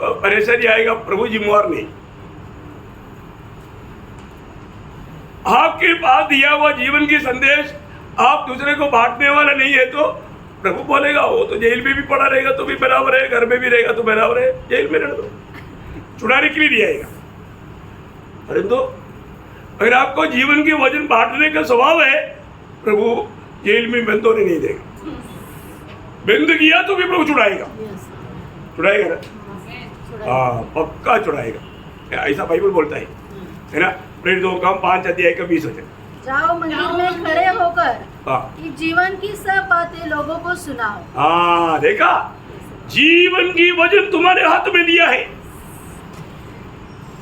परेशानी आएगा, प्रभु जिम्मेवार नहीं। आपके पास दिया हुआ जीवन की संदेश आप दूसरे को बांटने वाला नहीं है तो प्रभु बोलेगा वो तो जेल में भी पड़ा रहेगा तो भी बराबर है, घर में भी रहेगा तो बराबर है, जेल में रह दो, छुड़ाने के लिए नहीं आएगा। परंतु अगर आपको जीवन के वचन बांटने का स्वभाव है, प्रभु जेल में बंद होने नहीं देगा। बंद किया तो भी प्रभु छुड़ाएगा, छुड़ाएगा ना? हाँ, पक्का छुड़ाएगा। ऐसा बाइबल बोलता है ना? प्रेरितों का 5 अध्याय का 20 वचन। जाओ मंदिर में खड़े होकर इस जीवन की सब बातें लोगों को सुनाओ। हाँ, देखा, जीवन की वचन तुम्हारे हाथ में दिया है।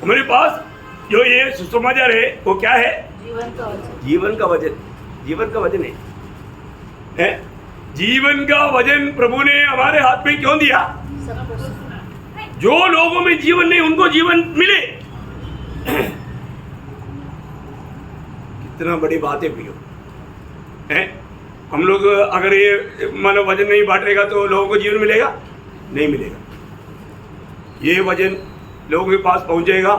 हमारे पास जो ये सुसमाचार है वो क्या है? जीवन का वचन। जीवन का वचन, जीवन का वचन है? जीवन का वचन प्रभु ने हमारे हाथ में क्यों दिया? जो लोगों में जीवन नहीं उनको जीवन मिले। कितना बड़ी बात है प्रियो, है? हम लोग अगर ये मानो वचन नहीं बांटेगा तो लोगों को जीवन मिलेगा? नहीं मिलेगा। ये वचन लोगों के पास पहुंचेगा,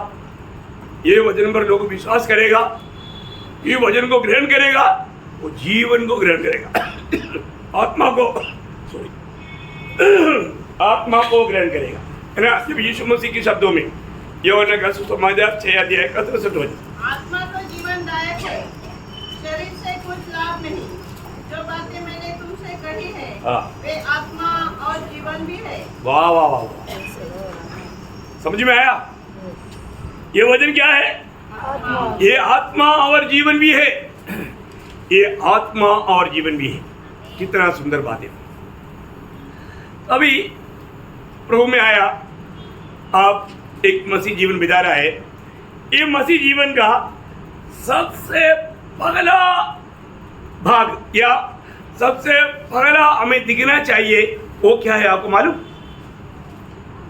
ये वचन पर लोग विश्वास करेगा, ये वचन को ग्रहण करेगा, वो जीवन को ग्रहण करेगा, आत्मा को आत्मा को ग्रहण करेगा, है ना? जब यीशु मसीह के शब्दों में यूहन्ना का सुसमाचार 6 अध्याय का 63 वचन। आत्मा तो जीवनदायक है, शरीर से कुछ लाभ नहीं। जो बातें मैंने तुमसे कही है वे आत्मा और जीवन भी है। वाह वाह वाह, समझ में आया? ये वचन क्या है? ये आत्मा और जीवन भी है। ये आत्मा और जीवन भी है। कितना सुंदर बात है। अभी प्रभु में आया, आप एक मसीह जीवन बिता रहा है। ये मसीह जीवन का सबसे पहला भाग या सबसे पहला हमें दिखना चाहिए वो क्या है? आपको मालूम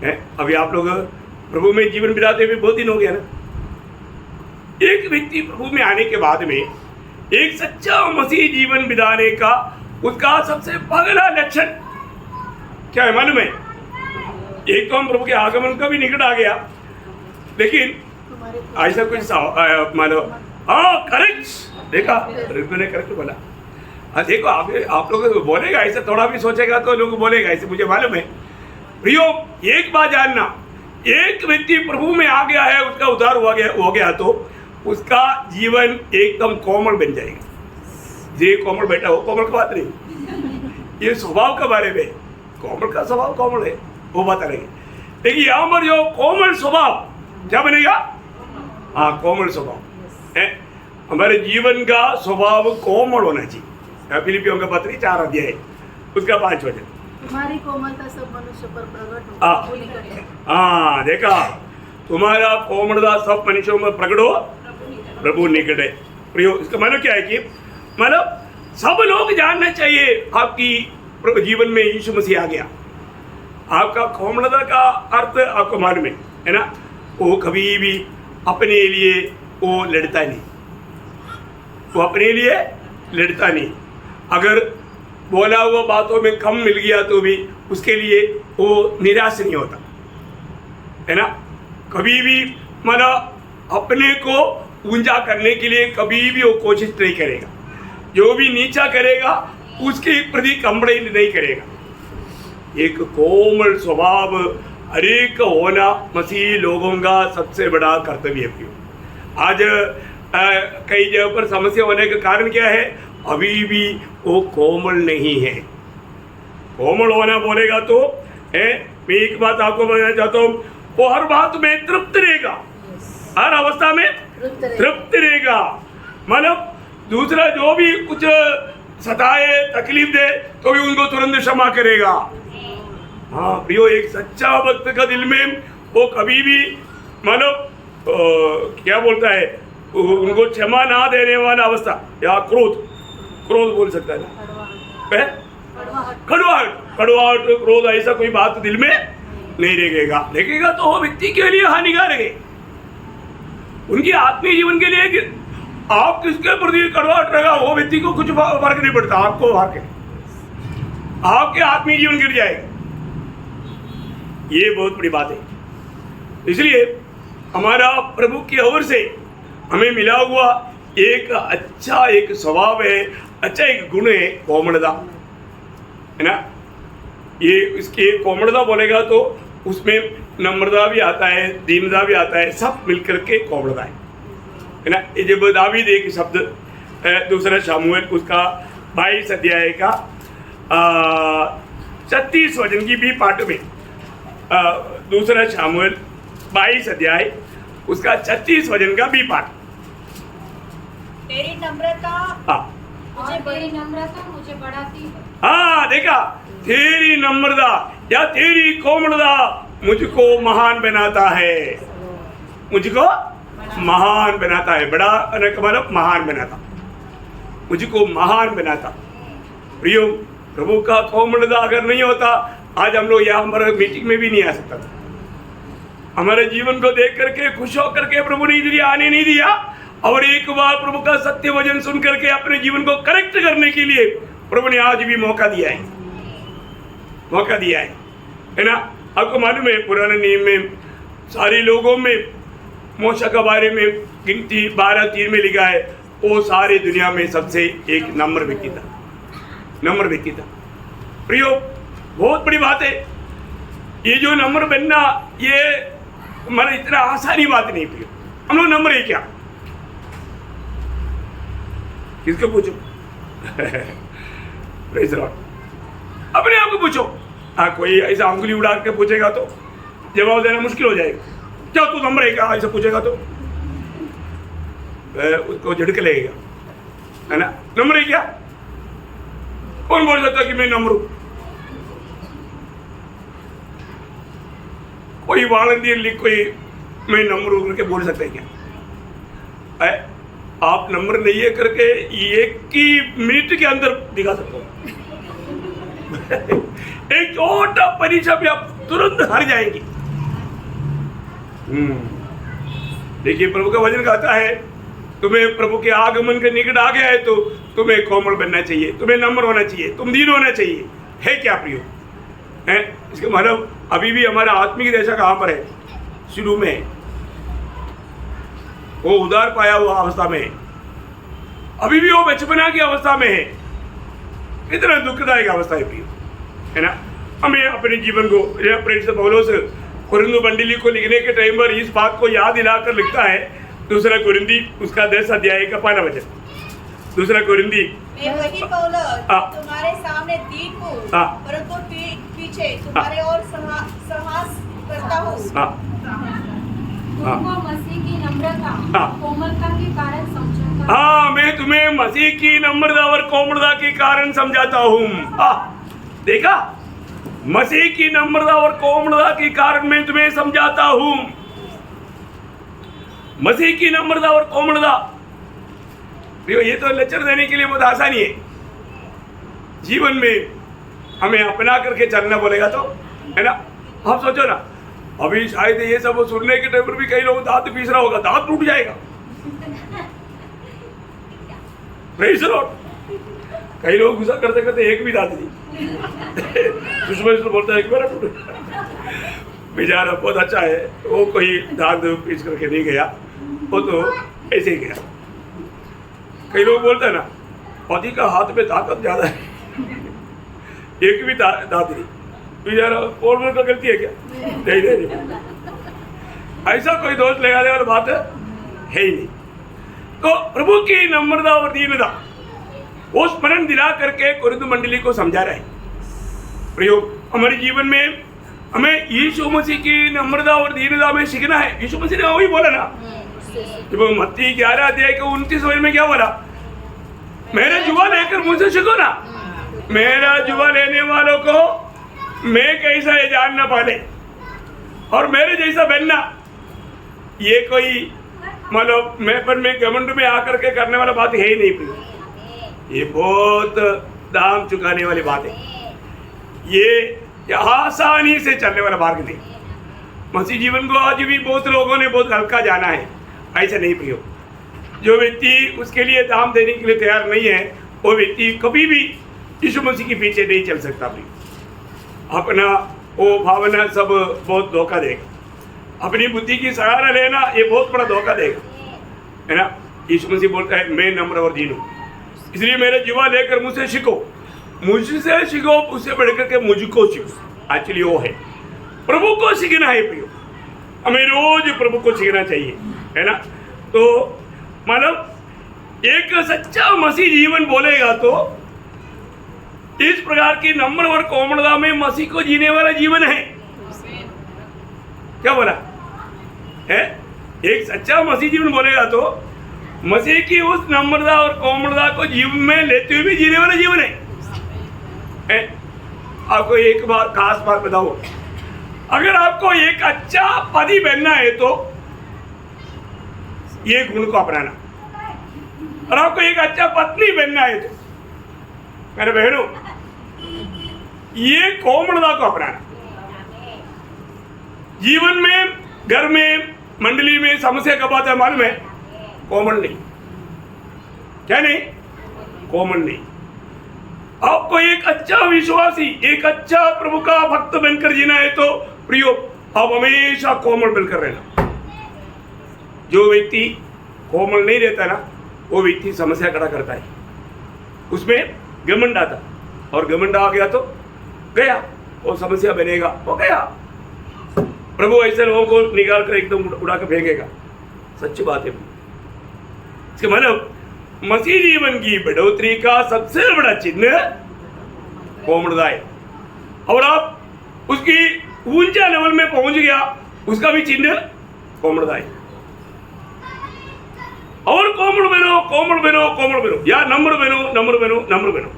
है? अभी आप लोग प्रभु में जीवन बिताते हुए बहुत दिन हो गया ना। एक व्यक्ति प्रभु में आने के बाद में एक सच्चा मसीह जीवन बिताने का उसका सबसे पहला लक्षण क्या है मालूम है? एक तो हम प्रभु के आगमन का भी निकट आ गया, लेकिन ऐसा कुछ मानो, हाँ करेक्ट, देखा ऋग्वेद ने करेक्ट बोला, हाँ देखो, आप लोग बोलेगा ऐसे, थोड़ा भी सोचेगा तो लोग बोलेगा ऐसे, मुझे मालूम है। प्रियो, एक बात जानना, एक व्यक्ति प्रभु में आ गया है, उसका उद्धार हो गया तो उसका जीवन एकदम कोमल बन जाएगा। ये कोमल बेटा हो, कोमल की बात नहीं, ये स्वभाव के बारे में, कोमल का स्वभाव कोमल है वो बता रहे। लेकिन यहाँ पर जो कोमल स्वभाव क्या बनेगा? हाँ, कोमल स्वभाव है। हमारे जीवन का स्वभाव कोमल होना चाहिए। फिलिपियों का पत्र 4 अध्याय उसका 5 वचन, तुम्हारी कोमलता सब मनुष्य पर प्रकट हो, प्रभु निकट है। हाँ देखा, तुम्हारा कोमलता सब मनुष्यों में प्रकट हो, प्रभु निकट है। प्रियो, इसका मतलब क्या है कि मतलब सब लोग जानना चाहिए आपकी जीवन में यीशु मसीह आ गया। आपका कोमलता का अर्थ आपको मालूम है ना? वो कभी भी अपने लिए वो लड़ता नहीं, वो अपने लिए लड़ता नहीं। अगर बोला हुआ बातों में कम मिल गया तो भी उसके लिए वो निराश नहीं होता, है ना? कभी भी मतलब अपने को ऊंचा करने के लिए कभी भी वो कोशिश नहीं करेगा। जो भी नीचा करेगा उसके प्रति कमड़े नहीं करेगा। एक कोमल स्वभाव हरेक होना मसीह लोगों का सबसे बड़ा कर्तव्य है। आज कई जगह पर समस्या होने का कारण क्या है? अभी भी वो कोमल नहीं है। कोमल होना बोलेगा तो मैं एक बात आपको बताना चाहता हूँ, वो हर बात में तृप्त रहेगा, हर अवस्था में तृप्त रहेगा। मतलब दूसरा जो भी कुछ सताए तकलीफ दे तो भी उनको तुरंत क्षमा करेगा। हाँ प्रियो, एक सच्चा भक्त का दिल में वो कभी भी मतलब क्या बोलता है, उनको क्षमा ना देने वाला अवस्था या क्रोध बोल सकता है ना, कड़वाहट क्रोध, ऐसा कोई बात दिल में नहीं रहेगा तो वो व्यक्ति के लिए हानिकारक है, उनकी आत्मीय जीवन के लिए। आप किसके प्रति कड़वाहट रहेगा वो व्यक्ति को कुछ फर्क नहीं पड़ता, आपको फर्क है, आपके आत्मीय जीवन गिर जाएगा। ये बहुत बड़ी बात है। इसलिए हमारा प्रभु की ओर से हमें मिला हुआ एक अच्छा एक स्वभाव है, अच्छा एक गुण है कोमलता, है ना? ये इसके कोमलता बोलेगा तो उसमें नम्रता भी आता है, दीनता भी आता है, सब मिलकर के कोमलता है ना? ये जब दावीद एक शब्द दूसरा शामुएल उसका 22 अध्याय का 36 वचन की भी पाठ में, दूसरा शामुएल 22 अध्याय उसका 36 वचन का भी पाठ। तेरी नम्रता मुझे बढ़ाती है। हाँ देखा, तेरी नम्रता या तेरी कोमलता मुझको महान बनाता है, मुझको महान बनाता है। बड़ा मतलब महान बनाता, मुझको महान बनाता। प्रियो, प्रभु का कोमलता अगर नहीं होता आज हम लोग यहाँ हमारे मीटिंग में भी नहीं आ सकता था। हमारे जीवन को देख करके खुश होकर के प्रभु ने इधर आने नहीं दिया, और एक बार प्रभु का सत्य वचन सुन करके अपने जीवन को करेक्ट करने के लिए प्रभु ने आज भी मौका दिया है ना? आपको मालूम है पुराने नियम में सारे लोगों में मूसा के बारे में गिनती 12:3 में लिखा है, वो सारी दुनिया में सबसे एक नम्र व्यक्ति था। प्रियो, बहुत बड़ी बात है ये जो नम्र बनना, ये हमारा इतना आसानी बात नहीं। प्रियो, हम लोग नम्र है क्या? किसको पूछो? प्रेज़ द लॉर्ड, अपने आप को पूछो। हाँ, कोई ऐसा उंगली उड़ा के पूछेगा तो जवाब देना मुश्किल हो जाएगा। क्या तू नम्र है क्या? ऐसा पूछेगा तो उसको झटक लगेगा, है ना? नम्र है क्या? कौन बोल सकता कि मैं नम्र हूं? कोई वॉलंटियर लिख कोई मैं नम्र हूं करके बोल सकता है क्या? आप नंबर नहीं है करके एक ही मिनट के अंदर दिखा सकते हो। एक छोटा परीक्षा में आप तुरंत हार जाएंगे। देखिए, प्रभु का वचन कहता है तुम्हें प्रभु के आगमन के निकट आ गया है तो तुम्हें कोमल बनना चाहिए, तुम्हें नम्र होना चाहिए, तुम दीन होना चाहिए। है क्या प्रियो? है इसका मतलब अभी भी हमारा आत्मिक दशा कहाँ पर है? शुरू में वो उदार पाया हुआ अवस्था में है, अभी भी वो बचपना की अवस्था में है। कितना दुखदायक अवस्था है प्रियो, है ना। हमें अपने जीवन को प्रेरित पौलुस कुरिन्थ मंडली को लिखने के टाइम पर इस बात को याद दिलाकर लिखता है। दूसरा कुरिन्थी उसका 10 अध्याय का 5वां वचन। दूसरा कुरिन्थी मैं वही पौलुस तुम्हारे सामने दीन हूँ, परंतु पीछे तुम्हारे और साहस करता हूँ। तुमको मसीह की नम्रता कोमलता के कारण समझाता। हाँ, मैं तुम्हें मसीह की नम्रता और कोमलता के कारण समझाता हूँ। देखा, मसीह की नम्रता और कोमलता के कारण मैं तुम्हें समझाता हूँ। मसीह की नम्रता और कोमलता, ये तो लेक्चर देने के लिए बहुत आसानी है। जीवन में हमें अपना करके चलना बोलेगा तो, है ना। आप सोचो ना, अभी शायद ये सब सुनने के टाइम पर भी कई लोग दांत पीस रहा होगा, दांत टूट जाएगा। Praise the Lord. कई लोग गुस्सा करते करते एक भी दांत नहीं दुश्मन बोलता है एक बार टूट, बेचारा बहुत अच्छा है, वो कोई दांत पीस करके नहीं गया, वो तो ऐसे ही गया। कई लोग बोलते हैं ना, पति का हाथ में ताकत ज्यादा है, एक भी दांत नहीं, बेचारा और का गलती है क्या? नहीं। ऐसा कोई दोष लगाने वाली बात है ही नहीं। तो प्रभु की नम्रता और दीनता वो स्मरण दिला करके कुरिन्थ मंडली को समझा रहे हैं। प्रयोग हमारे जीवन में हमें यीशु मसीह की नम्रता और दीनता में सीखना है। यीशु मसीह ने वही बोला ना, जब मत्ती 11 अध्याय के 29 में क्या बोला, मेरा जुआ लेकर मुझसे सीखो ना, मेरा जुआ लेने वालों को मैं कैसा है जानना पाले, और मेरे जैसा बनना। ये कोई मतलब मैं पर में घमंड में आकर के करने वाला बात है ही नहीं। ये बहुत दाम चुकाने वाली बात है। ये आसानी से चलने वाला मार्ग नहीं। मसीह जीवन को आज भी बहुत लोगों ने बहुत हल्का जाना है, ऐसा नहीं प्रियो। जो व्यक्ति उसके लिए दाम देने के लिए तैयार नहीं है, वो व्यक्ति कभी भी यीशु मसीह के पीछे नहीं चल सकता प्रियो। अपना वो भावना सब बहुत धोखा देगा। अपनी बुद्धि की सहारा लेना ये बहुत बड़ा धोखा देगा, है ना। यीशु मसीह बोलता है मैं नम्र और दीन हूँ, इसलिए मेरा जीवा लेकर मुझसे सीखो, मुझसे सीखो, उससे बढ़कर के मुझको सीखो। एक्चुअली वो है प्रभु को सीखना है प्रियो। हमें रोज प्रभु को सीखना चाहिए, है ना। तो मतलब एक सच्चा मसीह जीवन बोलेगा तो इस प्रकार की नम्र और कोमलता में मसीह को जीने वाला जीवन है। क्या बोला है? एक सच्चा मसीह जीवन बोलेगा तो मसीह की उस नम्रता और कोमलता को जीवन में लेते हुए भी जीने वाला जीवन है। आपको एक बार खास बात बताओ, अगर आपको एक अच्छा पति बनना है तो ये गुण को अपनाना, और आपको एक अच्छा पत्नी बनना है तो मेरे बहनों ये कोमलता को अपनाना। जीवन में, घर में, मंडली में समस्या कब आता है मालूम है? कोमल नहीं। क्या नहीं? कोमल नहीं। आपको एक अच्छा विश्वासी, एक अच्छा प्रभु का भक्त बनकर जीना है तो प्रियो आप हमेशा कोमल बनकर रहना। जो व्यक्ति कोमल नहीं रहता ना, वो व्यक्ति समस्या खड़ा करता है, उसमें घमंड आता, और घमंड आ गया तो गया, वो समस्या बनेगा, वो गया। प्रभु ऐसे लोगों को निकाल कर एकदम उड़ा कर फेंकेगा। सच्ची बात है। इसके मतलब मसीह जीवन की बढ़ोतरी का सबसे बड़ा चिन्ह कोमलता है, और आप उसकी ऊंचा लेवल में पहुंच गया, उसका भी चिन्ह कोमलता है। और कोमल बनो, कोमल बनो, कोमल बनो, या नम्र बनो, नम्र बनो, नम्र बनो।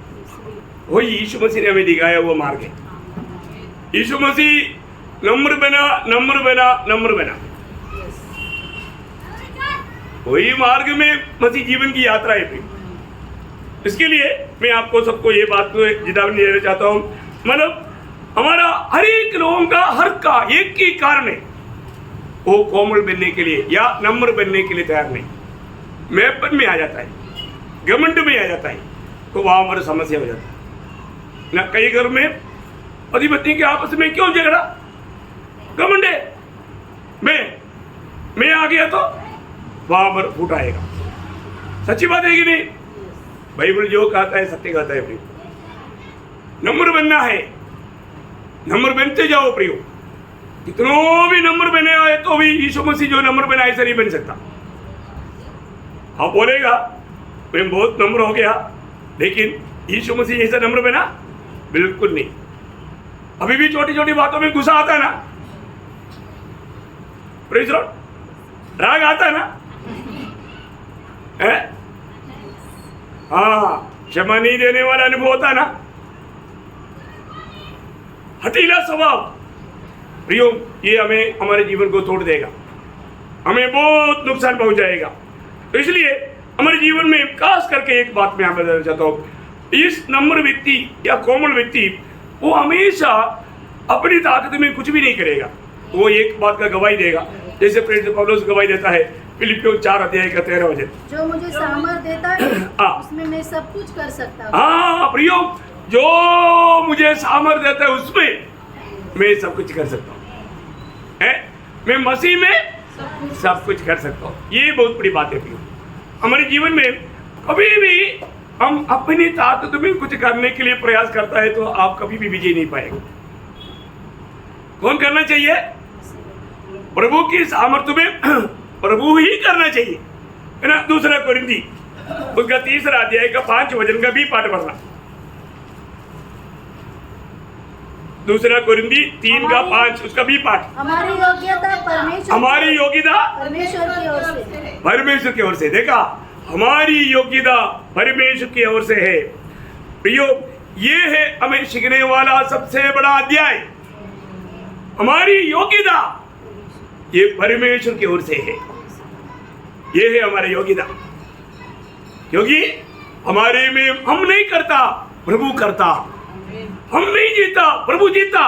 वही यीशु मसीह ने हमें दिखाया वो मार्ग है। यीशु मसीह नम्र बना, नम्र बना, नम्र बना। वही मार्ग में मसीह जीवन की यात्रा है। इसके लिए मैं आपको सबको ये बात चेतावनी देना चाहता हूँ, मतलब हमारा हर एक लोगों का हर का एक ही कारण है, वो कोमल बनने के लिए या नम्र बनने के लिए तैयार नहीं। मैपन में आ जाता है, घमंड में आ जाता है, तो वहां हमारी समस्या हो जाती है ना। कई घर में पति पत्नी के आपस में क्यों झगड़ा? घमंड है, मैं आ गया तो वहां पर फूट आएगा। सच्ची बात है कि नहीं? बाइबल जो कहता है सत्य कहता है। नम्र बनना है, नम्र बनते जाओ प्रियो। कितनों भी नम्र बने आए तो भी यीशु मसीह जो नम्र बना ऐसा नहीं बन सकता। हाँ बोलेगा मैं बहुत नम्र हो गया, लेकिन यीशु मसीह ऐसा नम्र बना बिल्कुल नहीं। अभी भी छोटी छोटी बातों में गुस्सा आता ना, प्रेज़ लॉर्ड, राग आता ना, है? हाँ, क्षमा नहीं देने वाला अनुभव होता ना, हठीला स्वभाव प्रियो, ये हमें हमारे जीवन को तोड़ देगा, हमें बहुत नुकसान पहुंचाएगा। तो इसलिए हमारे जीवन में खास करके एक बात मैं यहाँ बताना चाहता हूँ, इस नम्र व्यक्ति या कोमल व्यक्ति वो हमेशा अपनी ताकत में कुछ भी नहीं करेगा, वो एक बात का गवाही देगा, जैसे प्रेरित पौलुस गवाही देता है फिलिपियों 4:13 जो मुझे सामर्थ देता है उसमें मैं सब कुछ कर सकता हूँ। हाँ प्रियो, जो मुझे सामर्थ देता है उसमें मैं सब कुछ कर सकता हूँ, मैं मसीह में सब कुछ कर सकता हूँ। ये बहुत बड़ी बात है प्रियो। हमारे जीवन में कभी भी हम अपनी ताकत में कुछ करने के लिए प्रयास करता है तो आप कभी भी विजय नहीं पाएंगे। कौन करना चाहिए? प्रभु की सामर्थ्य में प्रभु ही करना चाहिए, है ना। 2 कोरिन्थी उसका 3 अध्याय का 5 वचन का भी पाठ पढ़ना। 2 कोरिन्थी 3 का 5 उसका भी पाठ। हमारी योग्यता परमेश्वर की ओर से, परमेश्वर की ओर से। देखा, हमारी योग्यता परमेश्वर की ओर से है प्रियो। ये है हमें सीखने वाला सबसे बड़ा अध्याय। हमारी योग्यता ये परमेश्वर की ओर से है, ये है हमारी योग्यता, क्योंकि हमारे में हम नहीं करता, प्रभु करता। हम नहीं जीता, प्रभु जीता।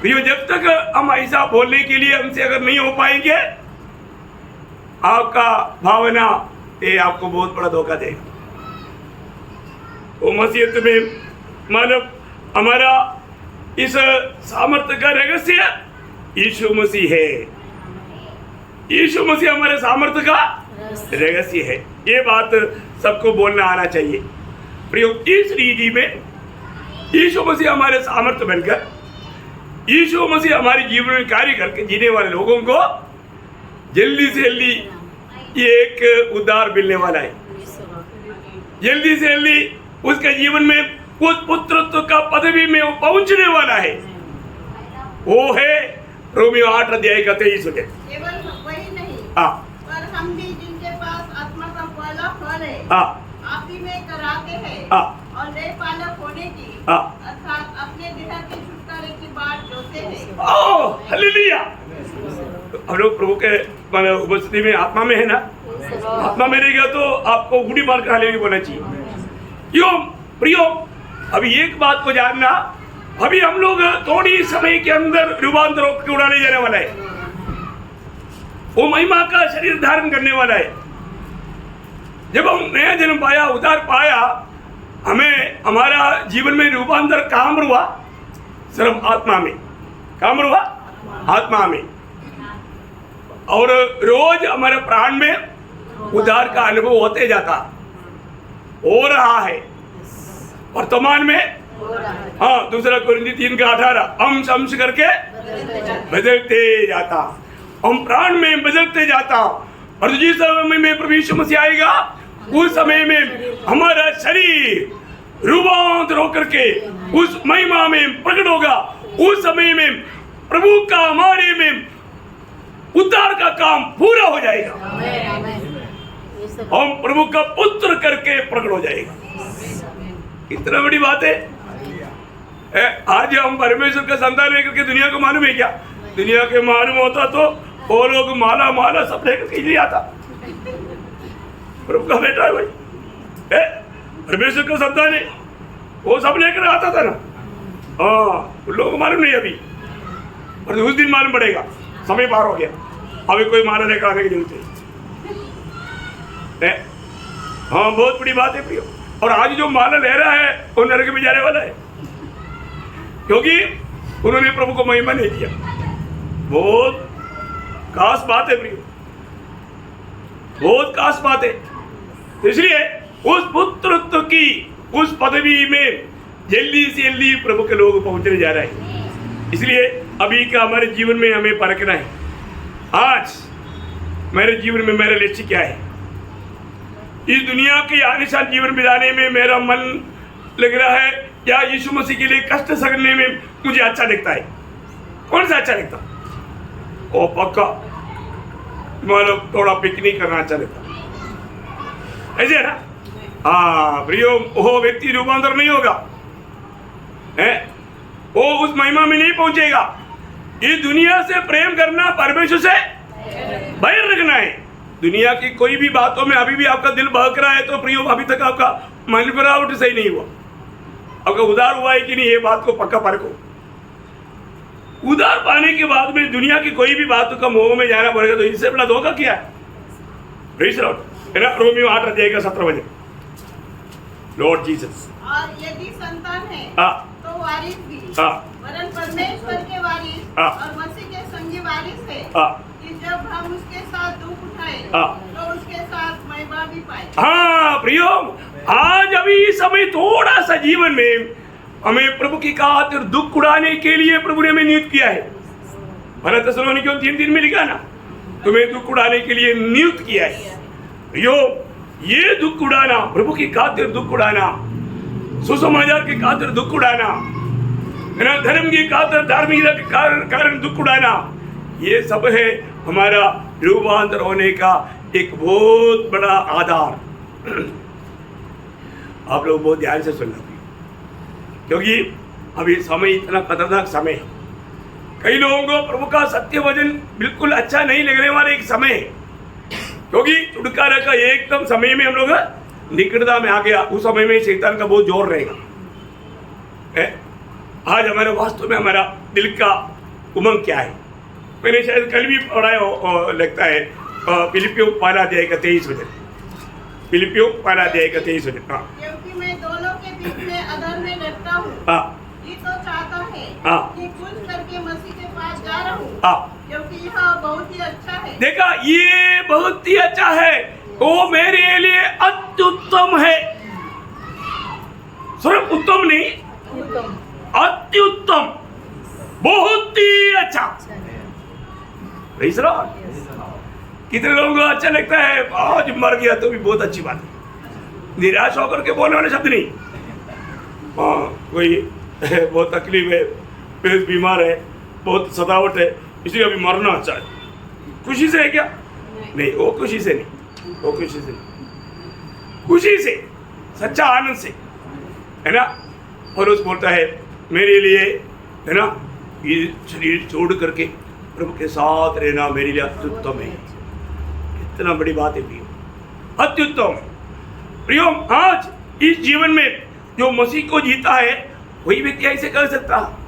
प्रियो, जब तक हम ऐसा बोलने के लिए हमसे अगर नहीं हो पाएंगे, आपका भावना ये आपको बहुत बड़ा धोखा देगा। वो मसीहत में मानव हमारा इस सामर्थ्य का रहस्य यीशु मसीह है। यीशु मसीह हमारे सामर्थ्य का रहस्य है। ये बात सबको बोलना आना चाहिए प्रियो। इस रीति में यीशु मसीह हमारे सामर्थ्य बनकर, यीशु मसीह हमारे जीवन में कार्य करके जीने वाले लोगों को जल्दी से जल्दी ये एक उद्धार मिलने वाला है। जल्दी से जल्दी उसके जीवन में उस पुत्रत्व का पदवी में वो पहुंचने वाला है। वो है रोमियो 8:23। केवल वही नहीं, पर हम भी जिनके पास आत्मा का पहला फल है, आप ही में कराते हैं और नए पालक होने की, अर्थात अपने देह के छुटकारे की बात जोते हैं। Oh hallelujah! हम लोग प्रभु के उपस्थिति में आत्मा में है ना, आत्मा में रहेगा तो आपको उड़ी मार कर हालेलुया बोलना चाहिए। यो प्रियो, अभी एक बात को जानना, अभी हम लोग थोड़ी समय के अंदर रूपांतर होकर उड़ाने जाने वाला है। वो महिमा का शरीर धारण करने वाला है। जब हम नया जन्म पाया, उद्धार पाया, हमें हमारा जीवन में रूपांतर कहाँ हुआ? सिर्फ आत्मा में। कहाँ हुआ? आत्मा में। और रोज हमारे प्राण में उद्धार का अनुभव होते जाता, हो रहा है वर्तमान में। हाँ, 2 कोरिन्थी 3:18 अंश अंश करके बदलते जाता, हम प्राण में बदलते जाता। और जिस समय में प्रभु यीशु मसीह आएगा, उस समय में हमारा शरीर रूपांतर होकर के उस महिमा में प्रकट होगा। उस समय में प्रभु का हमारे में उद्धार का काम पूरा हो जाएगा। हम प्रभु का पुत्र करके प्रकट हो जाएगा। कितना बड़ी बात है। आज हम परमेश्वर का संतान लेकर के दुनिया को मालूम है क्या? दुनिया के मालूम होता तो वो लोग माला माला सब लेकर के ही आता। प्रभु का बेटा है भाई, परमेश्वर का संतान है, वो सब लेकर आता था ना। हाँ, उन लोगों को मालूम नहीं अभी, और उस दिन मालूम पड़ेगा। समय पार हो गया, अभी कोई माला लेकर आने की जरूरत है। हाँ, बहुत बड़ी बात है प्रियो। और आज जो माला ले रहा है वो नरक में जाने वाला है, क्योंकि उन्होंने प्रभु को महिमा नहीं दिया। बहुत खास बात है प्रियो, बहुत खास बात है। इसलिए उस पुत्रत्व की उस पदवी में जल्दी से जल्दी प्रभु के लोग पहुंचने जा रहे हैं। इसलिए अभी का हमारे जीवन में हमें परखना है, आज मेरे जीवन में मेरा लक्ष्य क्या है। इस दुनिया के आलिशान जीवन बिताने में मेरा मन लग रहा है या यीशु मसीह के लिए कष्ट सहने में मुझे अच्छा लगता है? कौन सा अच्छा लगता? ओ पक्का मतलब थोड़ा पिकनिक करना अच्छा लगता, ऐसे है ना? हाँ प्रियो, वो व्यक्ति रूपांतर नहीं होगा है, वो उस महिमा में नहीं पहुंचेगा। इस दुनिया से प्रेम करना, परमेश्वर से बाहर रखना है। दुनिया की कोई भी बातों में अभी भी आपका दिल बहक रहा है तो प्रियो अभी तक आपका मन बनावट सही नहीं हुआ, आपका उधार हुआ है कि नहीं, ये बात को पक्का परखो। उधार पाने के बाद में दुनिया की कोई भी बातों का मोह में जाना पड़ेगा तो इससे बड़ा धोखा क्या है? है ना? रोमियो 8 अध्याय का 17 वचन, लॉर्ड जीसस। और यदि संतान है तो वारिस भी, वरन परमेश्वर के वारिस और मसीह के संगी वारिस है कि जब हम उसके साथ दुख उठाए तो उसके साथ महिमा भी पाए। हाँ प्रियो, आज अभी इस समय थोड़ा सा जीवन में हमें प्रभु की खातिर दुख उड़ाने के लिए प्रभु ने हमें नियुक्त किया है। भला थेसलोनिकियों 3:3 में लिखा ना, तुम्हें दुख उड़ाने के लिए नियुक्त किया है। प्रियो, ये दुख उड़ाना, प्रभु की खातिर दुख उड़ाना, सुसमाचार की खातिर दुख उड़ाना, है ना, धर्म की खातिर, धार्मिकता के कारण दुख उड़ाना, ये सब है हमारा रूपांतर होने का एक बहुत बड़ा आधार। आप लोग बहुत ध्यान से सुनना, क्योंकि अभी समय इतना खतरनाक समय है। कई लोगों को प्रभु का सत्य वचन बिल्कुल अच्छा नहीं लगने वाला एक समय है, क्योंकि छुटकारा का एकदम समय में हम लोग निकटता में आ गया। उस समय में शैतान का बहुत जोर रहेगा। आज हमारे वास्तव में हमारा दिल का उमंग क्या है? मैंने शायद कल भी पढ़ा है, लगता है फिलिपियों 12 अध्याय का 23 वचन, फिलिपियों 12 अध्याय का 23 वचन। क्योंकि मैं दोनों के बीच में अधर में डरता हूँ, ये तो चाहता है कि कुछ करके मसीह के पास जा रहा हूँ, क्योंकि यह बहुत ही अच्छा है। देखा, ये बहुत ही अच्छा है, वो मेरे लिए अत्युत्तम है। सिर्फ उत्तम नहीं, अत्युत्तम, बहुत ही अच्छा। कितने लोगों को अच्छा लगता है आज मर गया तो भी बहुत अच्छी बात है, निराश होकर के बोलने वाले शब्द नहीं। कोई बहुत तकलीफ है, पेट बीमार है, बहुत सतावट है, इसलिए अभी मरना अच्छा है। खुशी से है क्या? नहीं, वो खुशी से नहीं, वो खुशी से नहीं, खुशी से, सच्चा आनंद से, है ना। पौलुस बोलता है मेरे लिए, है ना, ये शरीर छोड़ करके प्रभु के साथ रहना मेरे लिए अत्युत्तम है। कितना बड़ी बात है प्रियो, अत्युत्तम। प्रियो, आज इस जीवन में जो मसीह को जीता है वही व्यक्ति ऐसे कर सकता है।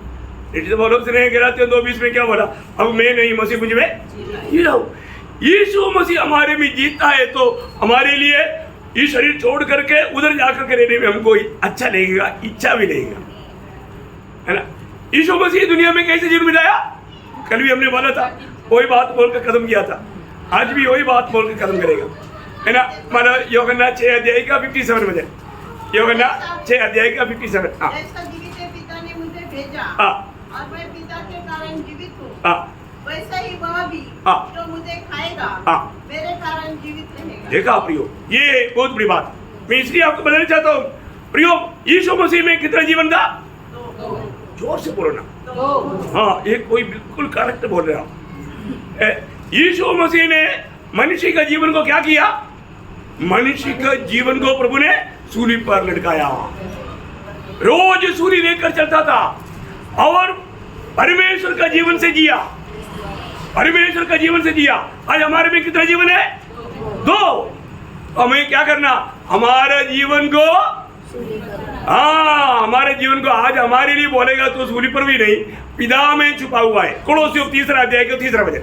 गलातियों 2:20 में क्या बोला? अब मैं नहीं, मसीह मुझ में जी रहा हूँ। यीशु मसीह हमारे में जीता है तो हमारे लिए ये शरीर छोड़ करके उधर जाकर के रहने में हमको अच्छा लगेगा, इच्छा भी लगेगा, है ना। यीशु मसीह दुनिया में कैसे जीवन बिताया? कल भी हमने बोला था, वही बात बोलकर खत्म किया था, आज भी वही बात बोलकर खत्म करेगा, है ना। माना यूहन्ना 6 अध्याय का 57 वचन, यूहन्ना 6 अध्याय का 57। जैसा जीवित पिता ने मुझे भेजा और मैं पिता के कारण जीवित हूँ, वैसा ही वह भी जो मुझे खाएगा मेरे कारण जीवित रहेगा। देखा प्रियो, ये बहुत बड़ी बात मैं इसलिए आपको बताना चाहता हूँ। प्रियो, यीशु मसीह में कितना जीवन था? जोर से बोलना। हाँ, ये कोई बिल्कुल करेक्ट बोल रहे हो। यीशु मसीह ने मनुष्य का जीवन को क्या किया? मनुष्य का जीवन को प्रभु ने सूली पर लटकाया, रोज सूली लेकर चलता था और परमेश्वर का जीवन से जिया, परमेश्वर का जीवन से जिया। आज हमारे में कितना जीवन है? 2। हमें क्या करना? हमारे जीवन को, हाँ, हमारे जीवन को आज हमारे लिए बोलेगा तो सूली पर भी नहीं, पिता में छुपा हुआ है। कोलोसियों 3 अध्याय का 3 वचन,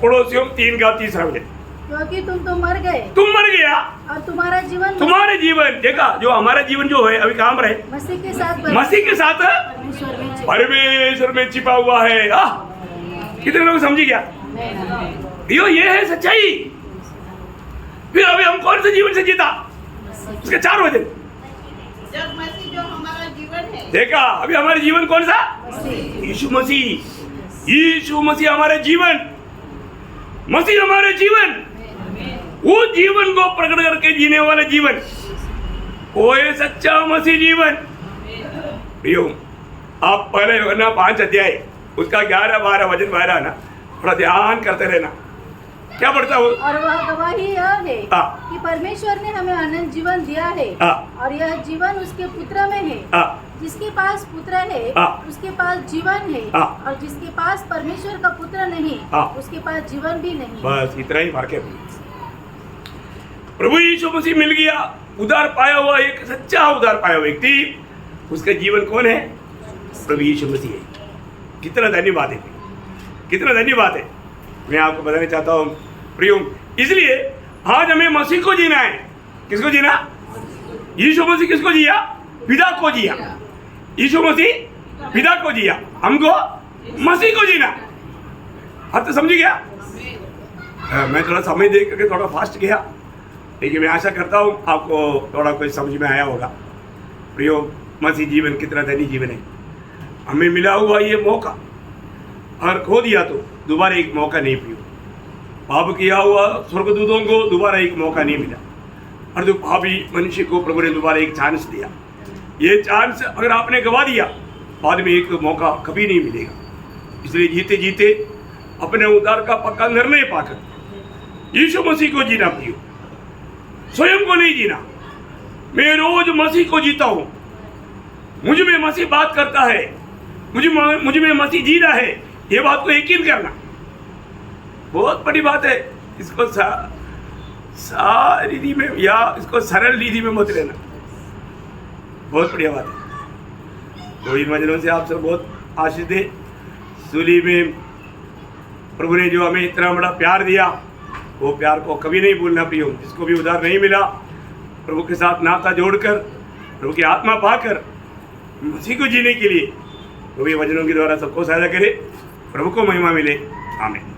कोलोसियों 3 का 3 वचन। क्योंकि तुम तो मर गए, तुम मर गया और तुम्हारा जीवन, तुम्हारे जीवन, देखा, जो हमारा जीवन जो है अभी काम रहे मसीह के साथ परमेश्वर में छिपा हुआ है। कितने लोग समझी क्या? ये है सच्चाई। फिर अभी हम कौन से जीवन से जीता? उसके 4 वचन, जब मसीह जो हमारा जीवन है, देखा अभी हमारे जीवन कौन सा? यीशु मसीह। यीशु मसीह हमारे जीवन, मसीह हमारे जीवन, वो जीवन को प्रकट करके जीने वाले जीवन, वो है सच्चा मसीह जीवन। प्रियो, आप पहले योहन्ना 5 अध्याय उसका 11-12 वचन 12 ना थोड़ा ध्यान करते रहना, क्या पढ़ता हो? और वह गवाही यह है कि परमेश्वर ने हमें अनंत जीवन दिया है, और यह जीवन उसके पुत्र में है। जिसके पास पुत्र है उसके पास जीवन है, और जिसके पास परमेश्वर का पुत्र नहीं उसके पास जीवन भी नहीं। बस इतना ही फर्क है। प्रभु यीशु मसीह मिल गया, उद्धार पाया हुआ एक सच्चा उद्धार पाया हुआ व्यक्ति, उसका जीवन कौन है? प्रभु यीशु मसीह है। कितना धन्यवाद है, कितना धन्यवाद है। मैं आपको बताना चाहता हूँ प्रियो, इसलिए आज हमें मसीह को जीना है। किसको जीना? यीशु मसीह किसको जिया? पिता को जिया। यीशु मसीह पिता को जिया, हमको मसीह को जीना। अर्थ समझ गया? मैं थोड़ा समय देख करके थोड़ा फास्ट किया, लेकिन मैं आशा करता हूँ आपको थोड़ा कुछ समझ में आया होगा। प्रियो, मसीह जीवन कितना धन्य जीवन है। हमें मिला हुआ ये मौका, और खो दिया तो दोबारा एक मौका नहीं पियो। पाप किया हुआ स्वर्गदूतों को दोबारा एक मौका नहीं मिला, और जो पापी मनुष्य को प्रभु ने दोबारा एक चांस दिया। ये चांस अगर आपने गवा दिया, बाद में एक मौका कभी नहीं मिलेगा। इसलिए जीते जीते अपने उद्धार का पक्का निर्णय पाकर यीशु मसीह को जीना प्रियो, स्वयं को नहीं जीना। मैं रोज मसीह को जीता हूँ, मुझ में मसीह बात करता है, मुझ में मसीह जीना है, ये बात को यकीन करना बहुत बड़ी बात है। इसको सारी में या इसको सरल रीति में मत लेना, बहुत बढ़िया बात है। तो इन वचनों से आप सब बहुत आशीष दे। सूली में प्रभु ने जो हमें इतना बड़ा प्यार दिया, वो प्यार को कभी नहीं भूलना प्रियो। जिसको भी उद्धार नहीं मिला, प्रभु के साथ नाता जोड़कर, प्रभु की आत्मा पाकर मसीह को जीने के लिए वो भी वचनों के द्वारा सबको सहायता करे। प्रभु को महिमा मिले। आमीन।